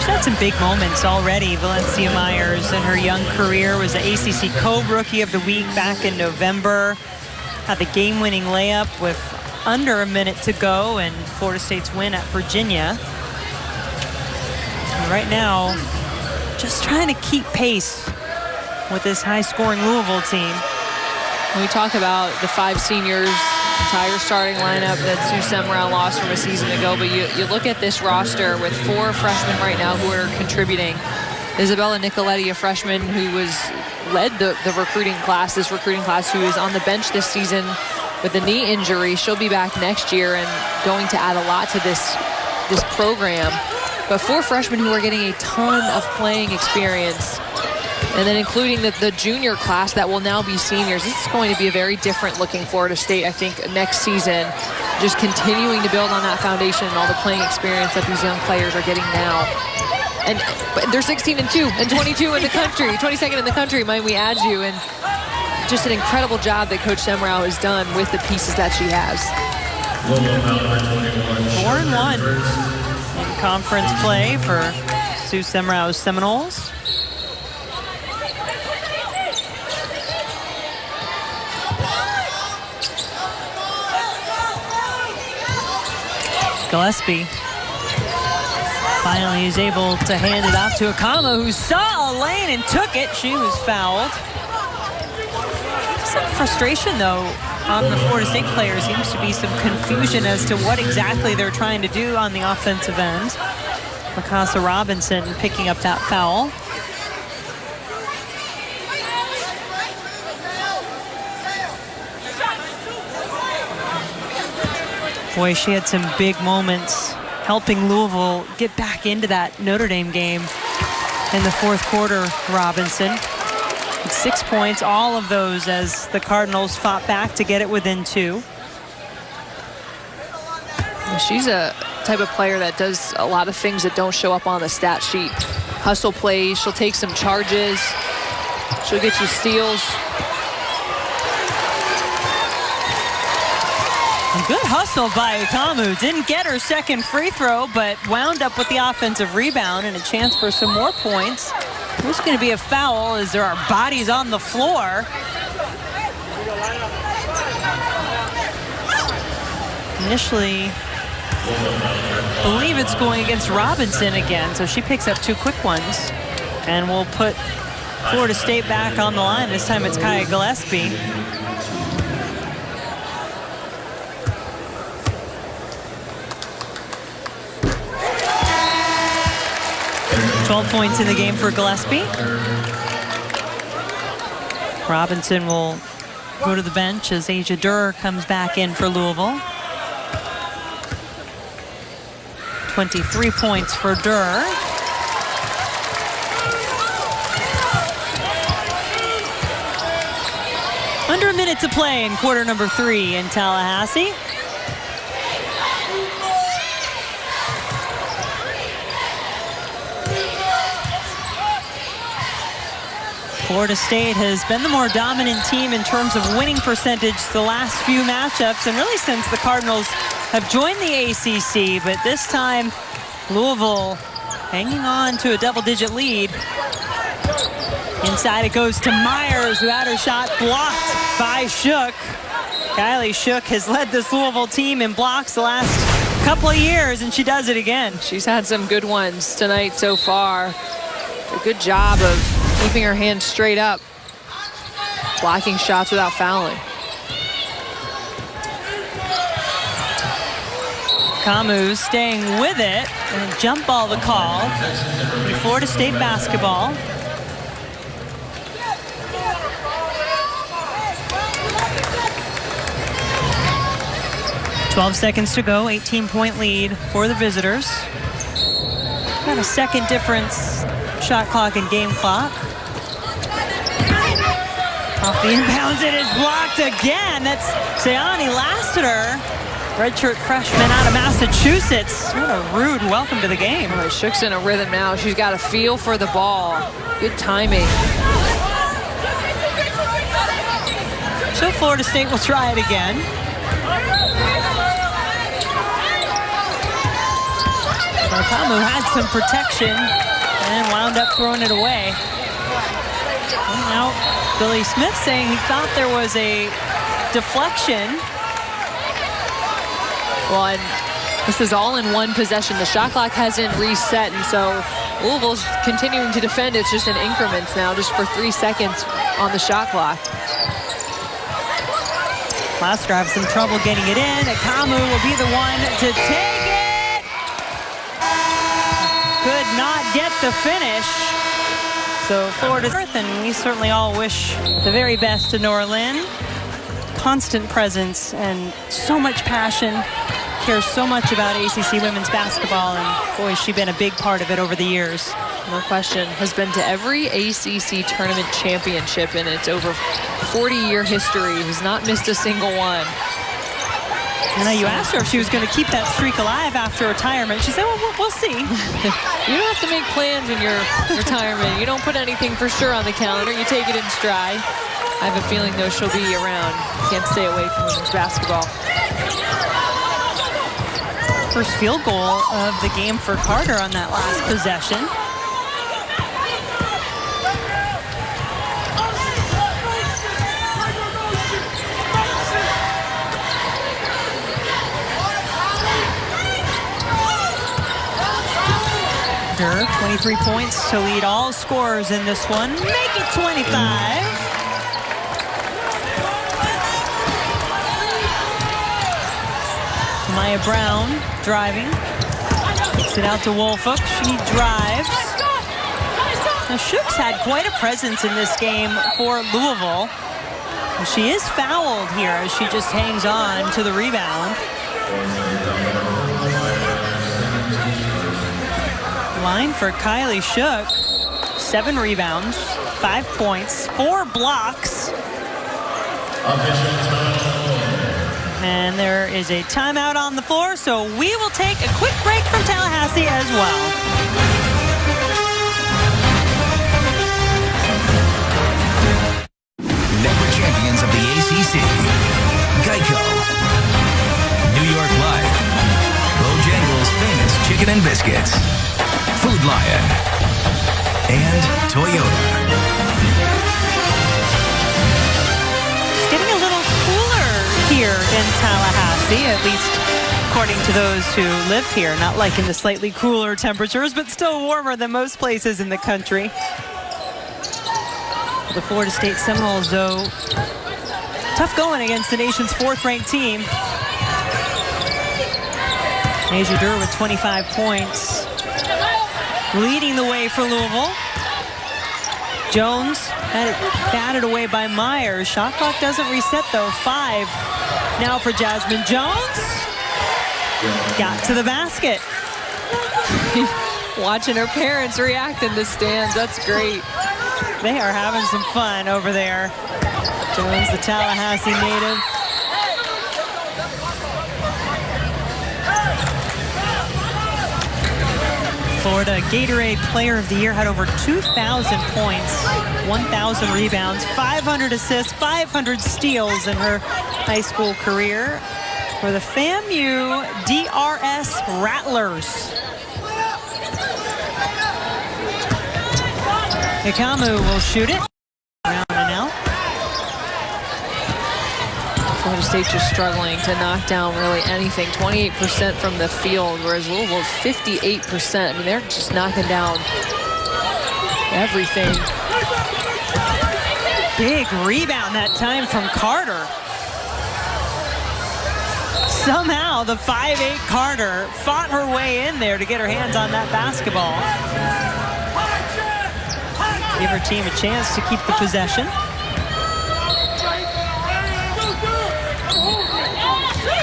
Had some big moments already. Valencia Myers in her young career was the ACC Cove Rookie of the Week back in November. Had the game-winning layup with under a minute to go in Florida State's win at Virginia. And right now, just trying to keep pace with this high-scoring Louisville team. When we talk about the 5 seniors, entire starting lineup that Sue Semrau lost from a season ago, but you look at this roster with 4 freshmen right now who are contributing. Isabella Nicoletti, a freshman who led the recruiting class, this recruiting class, who is on the bench this season with a knee injury. She'll be back next year and going to add a lot to this program. But 4 freshmen who are getting a ton of playing experience. And then including the junior class that will now be seniors. This is going to be a very different looking Florida State, I think, next season. Just continuing to build on that foundation and all the playing experience that these young players are getting now. And they're 16-2 and 22 in the country, 22nd in the country, mind we add you. And just an incredible job that Coach Semrau has done with the pieces that she has. 4-1 in conference play for Sue Semrau's Seminoles. Gillespie finally is able to hand it off to Akama, who saw a lane and took it. She was fouled. Some frustration, though, on the Florida State players. Seems to be some confusion as to what exactly they're trying to do on the offensive end. Mikasa Robinson picking up that foul. Boy, she had some big moments helping Louisville get back into that Notre Dame game in the 4th quarter, Robinson. With 6 points, all of those as the Cardinals fought back to get it within 2. She's a type of player that does a lot of things that don't show up on the stat sheet. Hustle plays, she'll take some charges, she'll get you steals. A good hustle by Akamu. Didn't get her second free throw, but wound up with the offensive rebound and a chance for some more points. There's going to be a foul as there are bodies on the floor. Initially, believe it's going against Robinson again, so she picks up 2 quick ones. And we'll put Florida State back on the line. This time it's Kaya Gillespie. 12 points in the game for Gillespie. Robinson will go to the bench as Asia Durr comes back in for Louisville. 23 points for Durr. Under a minute to play in quarter number 3 in Tallahassee. Florida State has been the more dominant team in terms of winning percentage the last few matchups, and really since the Cardinals have joined the ACC, but this time Louisville hanging on to a double-digit lead. Inside it goes to Myers, who had her shot blocked by Shook. Kylie Shook has led this Louisville team in blocks the last couple of years, and she does it again. She's had some good ones tonight so far. A good job of keeping her hands straight up, blocking shots without fouling. Kamu staying with it, and jump ball the call. Florida State basketball. "12 seconds to go, 18-point lead for the visitors. Got a second difference, shot clock and game clock. Off the inbounds, it is blocked again. That's Sayani Lassiter, redshirt freshman out of Massachusetts. What a rude welcome to the game. Oh, Shook's in a rhythm now. She's got a feel for the ball. Good timing. So Florida State will try it again. Kamu had some protection and wound up throwing it away. And now Billy Smith saying he thought there was a deflection. Well, and this is all in one possession. The shot clock hasn't reset, and so Louisville's continuing to defend. It's just in increments now, just for 3 seconds on the shot clock. Lassiter have some trouble getting it in. Kamu will be the one to take it. Could not get the finish. So Florida's Earth, and we certainly all wish the very best to Nora Lynn. Constant presence and so much passion. Cares so much about ACC women's basketball, and boy, she's been a big part of it over the years. No question. Has been to every ACC tournament championship in its over 40-year history. Has not missed a single one. And you asked her if she was going to keep that streak alive after retirement. She said, well, we'll see. You don't have to make plans in your retirement. You don't put anything for sure on the calendar. You take it in stride. I have a feeling, though, she'll be around. Can't stay away from women's basketball. First field goal of the game for Carter on that last possession. Durr, 23 points to lead all scorers in this one. Make it 25. Maya Brown driving. Kicks it out to Woolfolk. She drives. Now Shook's had quite a presence in this game for Louisville. She is fouled here as she just hangs on to the rebound. Line for Kylie Shook. 7 rebounds, 5 points, 4 blocks. And there is a timeout on the floor, so we will take a quick break from Tallahassee as well. Never champions of the ACC. Geico. New York Life. Bojangles' famous chicken and biscuits. Food Lion. And Toyota. It's getting a little cooler here in Tallahassee, at least according to those who live here. Not liking the slightly cooler temperatures, but still warmer than most places in the country. The Florida State Seminoles, though, tough going against the nation's 4th-ranked team. Asia Durr with 25 points, leading the way for Louisville. Jones Had it batted away by Myers. Shot clock doesn't reset, though. 5 now for Jasmine Jones. Got to the basket. Watching her parents react in the stands. That's great. They are having some fun over there. Jones, the Tallahassee native. Florida Gatorade Player of the Year, had over 2,000 points, 1,000 rebounds, 500 assists, 500 steals in her high school career for the FAMU DRS Rattlers. Ikamu will shoot it. Around and out. Florida State just struggling to knock down really anything. 28% from the field, whereas Louisville's 58%. I mean, they're just knocking down everything. Big rebound that time from Carter. Somehow the 5'8" Carter fought her way in there to get her hands on that basketball. Give her team a chance to keep the possession.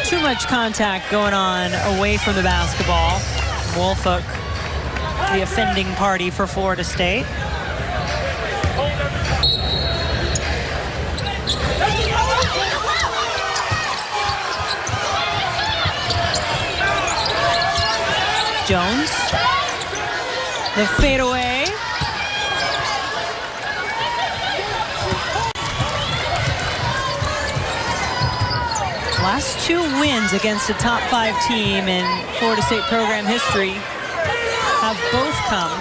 Too much contact going on away from the basketball. Woolfolk, the offending party for Florida State. Jones, the fadeaway. Last 2 wins against a top 5 team in Florida State program history have both come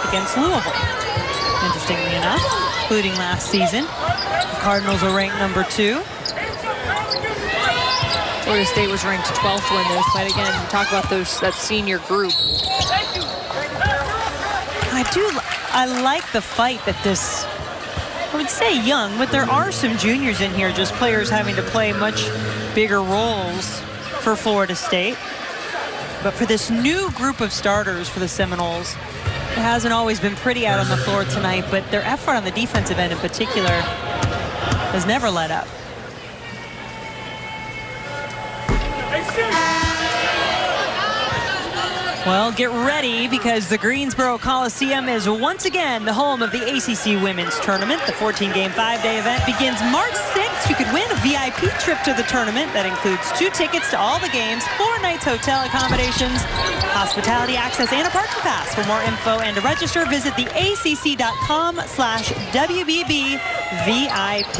against Louisville. Interestingly enough, including last season. The Cardinals are ranked number 2. Florida State was ranked 12th when those played. Again, talk about that senior group. I like the fight that this, I would say young, but there are some juniors in here, just players having to play much bigger roles for Florida State. But for this new group of starters for the Seminoles, it hasn't always been pretty out on the floor tonight, but their effort on the defensive end in particular has never let up. Well, get ready, because the Greensboro Coliseum is once again the home of the ACC Women's Tournament. The 14-game, 5-day event begins March 6th. You could win a VIP trip to the tournament. That includes 2 tickets to all the games, 4 nights hotel accommodations, hospitality access, and a parking pass. For more info and to register, visit theacc.com/WBBVIP.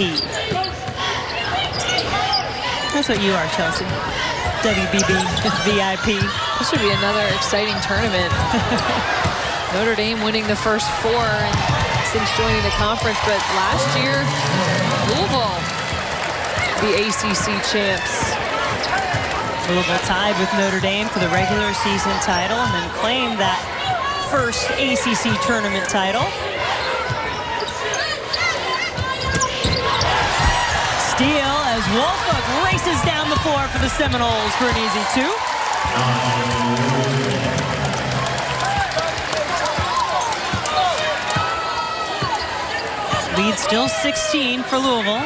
That's what you are, Chelsea. WBB VIP. This should be another exciting tournament. Notre Dame winning the first 4 and since joining the conference, but last year, Louisville, the ACC champs. Louisville tied with Notre Dame for the regular season title and then claimed that first ACC tournament title. Steal as Woolfolk races down the floor for the Seminoles for an easy 2. Lead still 16 for Louisville.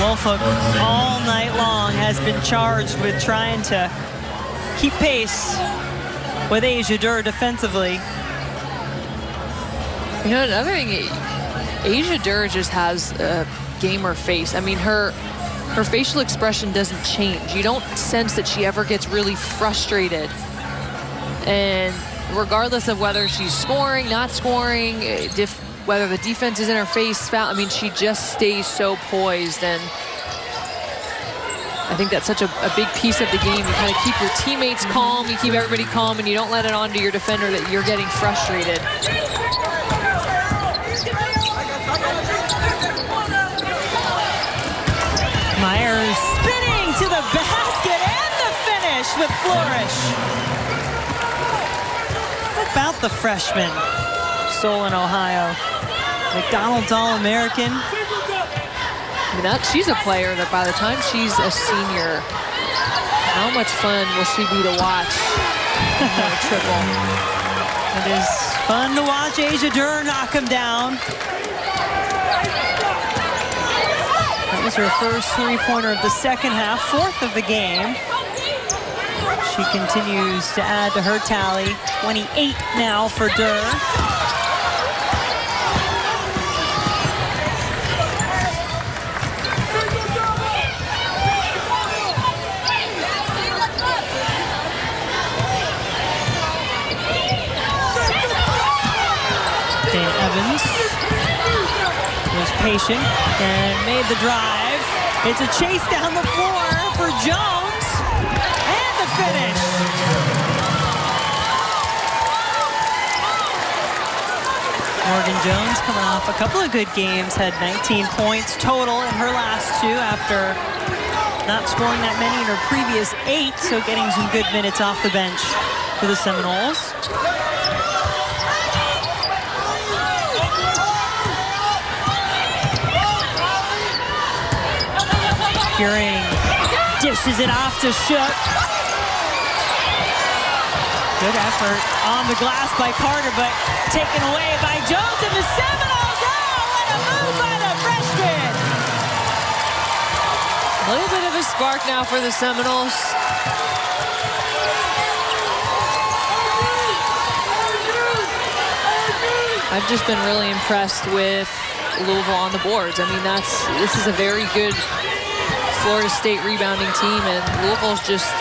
Woolfolk all night long has been charged with trying to keep pace with Asia Durr defensively. You know, another thing, Asia Durr just has a gamer face. I mean, her facial expression doesn't change. You don't sense that she ever gets really frustrated. And regardless of whether she's scoring, not scoring, whether the defense is in her face, I mean, she just stays so poised. And I think that's such a big piece of the game. You kind of keep your teammates calm, you keep everybody calm, and you don't let it on to your defender that you're getting frustrated. Myers spinning to the basket and the finish with flourish. What about the freshman? Solon, Ohio. McDonald's All-American. I mean, she's a player that by the time she's a senior, How much fun will she be to watch? Triple. It is fun to watch Asia Durr knock him down. That was her first three-pointer of the second half, fourth of the game. She continues to add to her tally. 28 now for Durr. Evans was patient and made the drive. It's a chase down the floor for Jones. And the finish. Morgan Jones coming off a couple of good games, had 19 points total in her last two after not scoring that many in her previous 8, so getting some good minutes off the bench for the Seminoles. Fearing dishes it off to Shook. Good effort on the glass by Carter, but taken away by Jones and the Seminoles. Oh, what a move by the freshman! A little bit of a spark now for the Seminoles. I've just been really impressed with Louisville on the boards. I mean, this is a very good Florida State rebounding team, and Louisville's just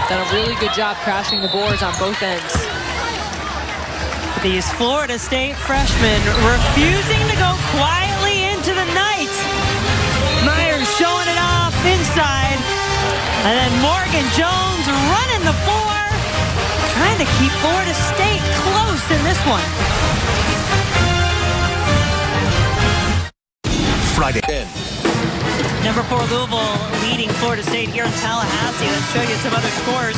done a really good job crashing the boards on both ends. These Florida State freshmen refusing to go quietly into the night. Myers showing it off inside, and then Morgan Jones running the floor, trying to keep Florida State close in this one. Friday. Number 4 Louisville leading Florida State here in Tallahassee. Let's show you some other scores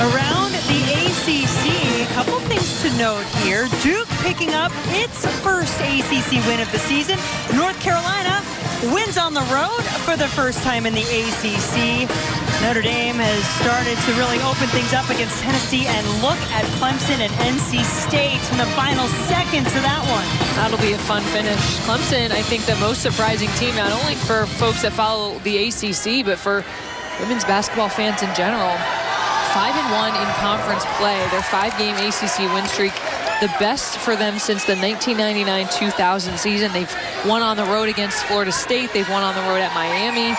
around the ACC. A couple things to note here. Duke picking up its first ACC win of the season. North Carolina wins on the road for the first time in the ACC. Notre Dame has started to really open things up against Tennessee, and look at Clemson and NC State in the final seconds of that one. That'll be a fun finish. Clemson, I think the most surprising team, not only for folks that follow the ACC, but for women's basketball fans in general. 5-1 in conference play. Their 5-game ACC win streak, the best for them since the 1999-2000 season. They've won on the road against Florida State. They've won on the road at Miami.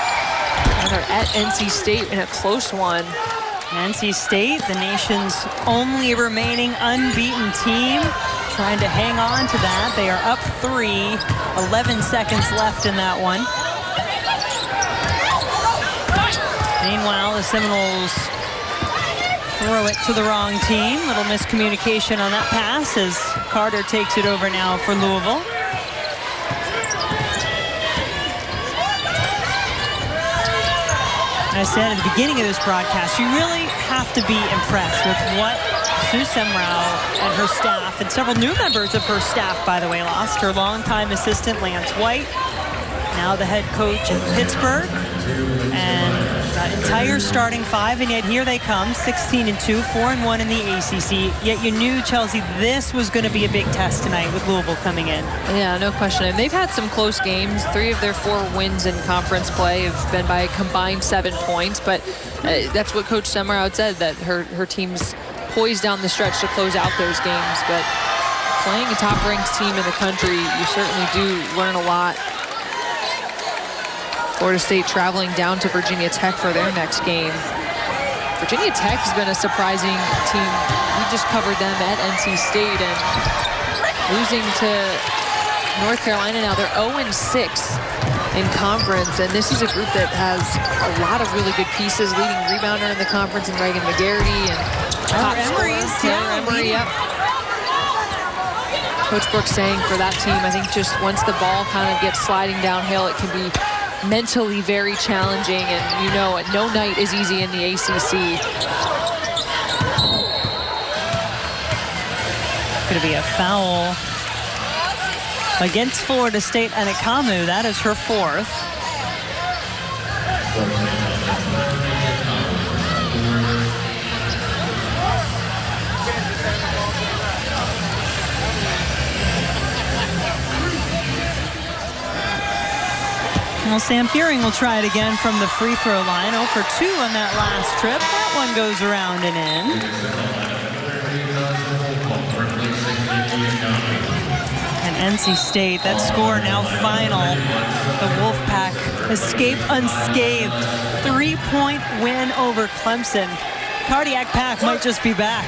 And they're at NC State in a close one. NC State, the nation's only remaining unbeaten team, trying to hang on to that. They are up 3, 11 seconds left in that one. Meanwhile, the Seminoles throw it to the wrong team. Little miscommunication on that pass as Carter takes it over now for Louisville. I said at the beginning of this broadcast, you really have to be impressed with what Sue Semrau and her staff, and several new members of her staff, by the way, lost her longtime assistant, Lance White, now the head coach in Pittsburgh, and that entire starting 5, and yet here they come, 16-2, 4-1 in the ACC. Yet you knew, Chelsea, this was going to be a big test tonight with Louisville coming in. Yeah, no question. And they've had some close games. 3 of their 4 wins in conference play have been by a combined 7 points. But that's what Coach Semrau said, that her team's poised down the stretch to close out those games. But playing a top-ranked team in the country, you certainly do learn a lot. Florida State traveling down to Virginia Tech for their next game. Virginia Tech has been a surprising team. We just covered them at NC State, and losing to North Carolina now. They're 0-6 in conference, and this is a group that has a lot of really good pieces. Leading rebounder in the conference in Reagan McGarity, and top Emery's, Taylor Emery, yep. Coach Brooks saying for that team, I think just once the ball kind of gets sliding downhill, it can be mentally very challenging, and you know, no night is easy in the ACC. Going to be a foul against Florida State and Akamu. That is her 4th. Well, Sam Fearing will try it again from the free throw line. 0 for 2 on that last trip. That one goes around and in. And NC State, that score now final. The Wolfpack escape unscathed. 3-point win over Clemson. Cardiac Pack might just be back.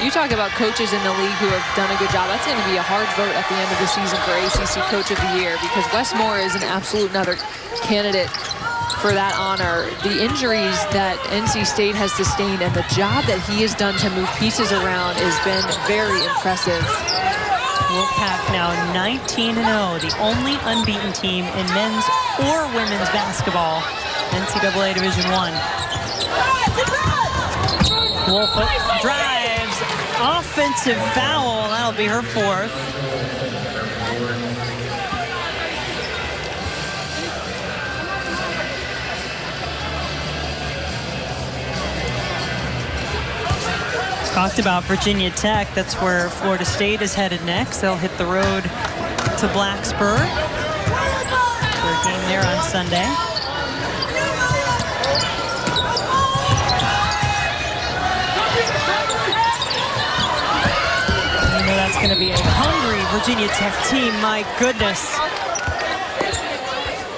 You talk about coaches in the league who have done a good job. That's going to be a hard vote at the end of the season for ACC Coach of the Year, because Wes Moore is an absolute another candidate for that honor. The injuries that NC State has sustained and the job that he has done to move pieces around has been very impressive. Wolfpack now 19-0, the only unbeaten team in men's or women's basketball, NCAA Division I. Wolf drives, offensive foul. That'll be her 4th. Talked about Virginia Tech. That's where Florida State is headed next. They'll hit the road to Blacksburg for a game there on Sunday. That's going to be a hungry Virginia Tech team. My goodness.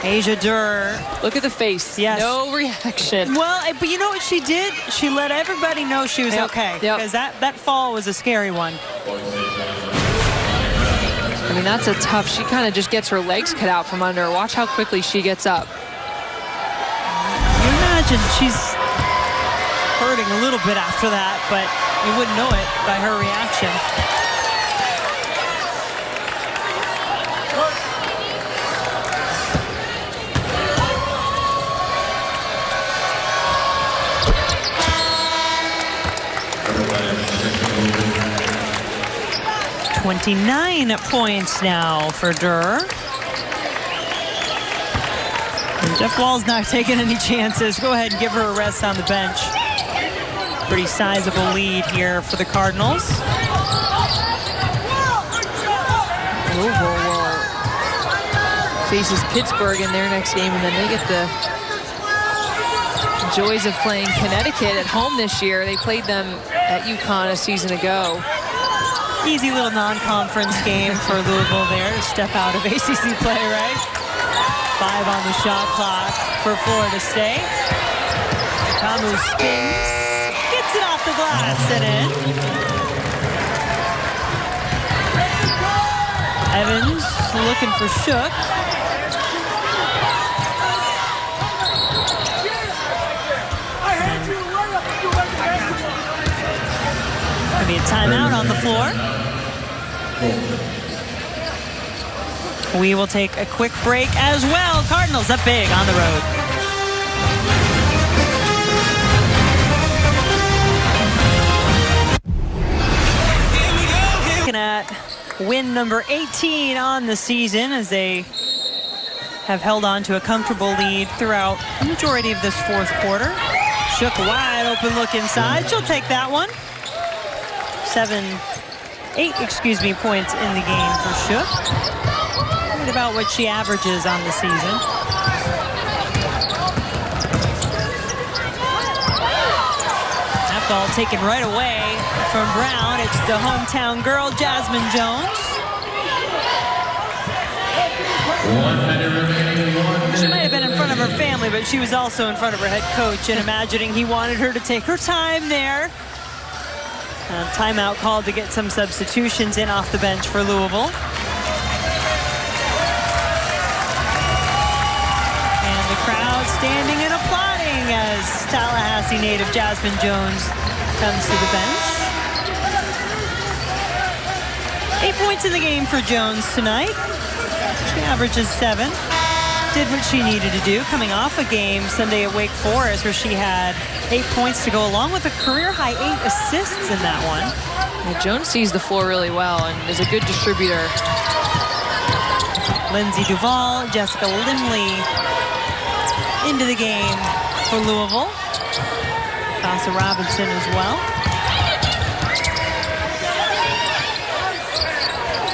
Asia Durr. Look at the face. Yes. No reaction. Well, but you know what she did? She let everybody know she was okay. Because that fall was a scary one. I mean, that's a tough. She kind of just gets her legs cut out from under her. Watch how quickly she gets up. You imagine she's hurting a little bit after that, but you wouldn't know it by her reaction. $29 points now for Durr. And Jeff Wall's not taking any chances. Go ahead and give her a rest on the bench. Pretty sizable lead here for the Cardinals. Louisville faces Pittsburgh in their next game, and then they get the joys of playing Connecticut at home this year. They played them at UConn a season ago. Easy little non-conference game for Louisville there to step out of ACC play, right? 5 on the shot clock for Florida State. Kamu spins, gets it off the glass and in. Evans looking for Shook. Gonna be a timeout on the floor. We will take a quick break as well. Cardinals up big on the road. Looking at win number 18 on the season as they have held on to a comfortable lead throughout the majority of this 4th quarter. Shook wide open look inside. She'll take that one. 8 points in the game for Shook. Right about what she averages on the season. That ball taken right away from Brown. It's the hometown girl, Jasmine Jones. 1 minute remaining. She might have been in front of her family, but she was also in front of her head coach and imagining he wanted her to take her time there. Timeout called to get some substitutions in off the bench for Louisville. And the crowd standing and applauding as Tallahassee native Jasmine Jones comes to the bench. 8 points in the game for Jones tonight. She averages 7. Did what she needed to do, coming off a game Sunday at Wake Forest where she had 8 points to go, along with a career-high 8 assists in that one. Well, Jones sees the floor really well and is a good distributor. Lindsay Duval, Jessica Limley into the game for Louisville. Casa Robinson as well.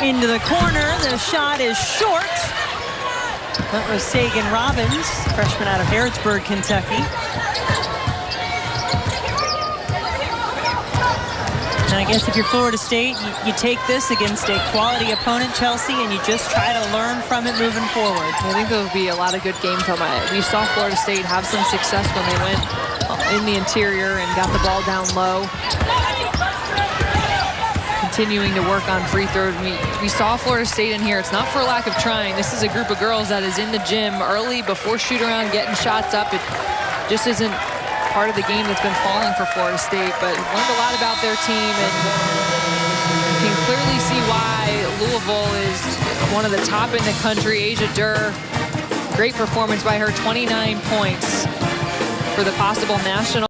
Into the corner, the shot is short. That was Sagan Robbins, freshman out of Harrodsburg, Kentucky. And I guess if you're Florida State, you take this against a quality opponent, Chelsea, and you just try to learn from it moving forward. I think there will be a lot of good game from it. We saw Florida State have some success when they went in the interior and got the ball down low. Continuing to work on free throws. We saw Florida State in here. It's not for lack of trying. This is a group of girls that is in the gym early before shoot around, getting shots up. It just isn't part of the game that's been falling for Florida State, but learned a lot about their team, and you can clearly see why Louisville is one of the top in the country. Asia Durr, great performance by her, 29 points for the possible national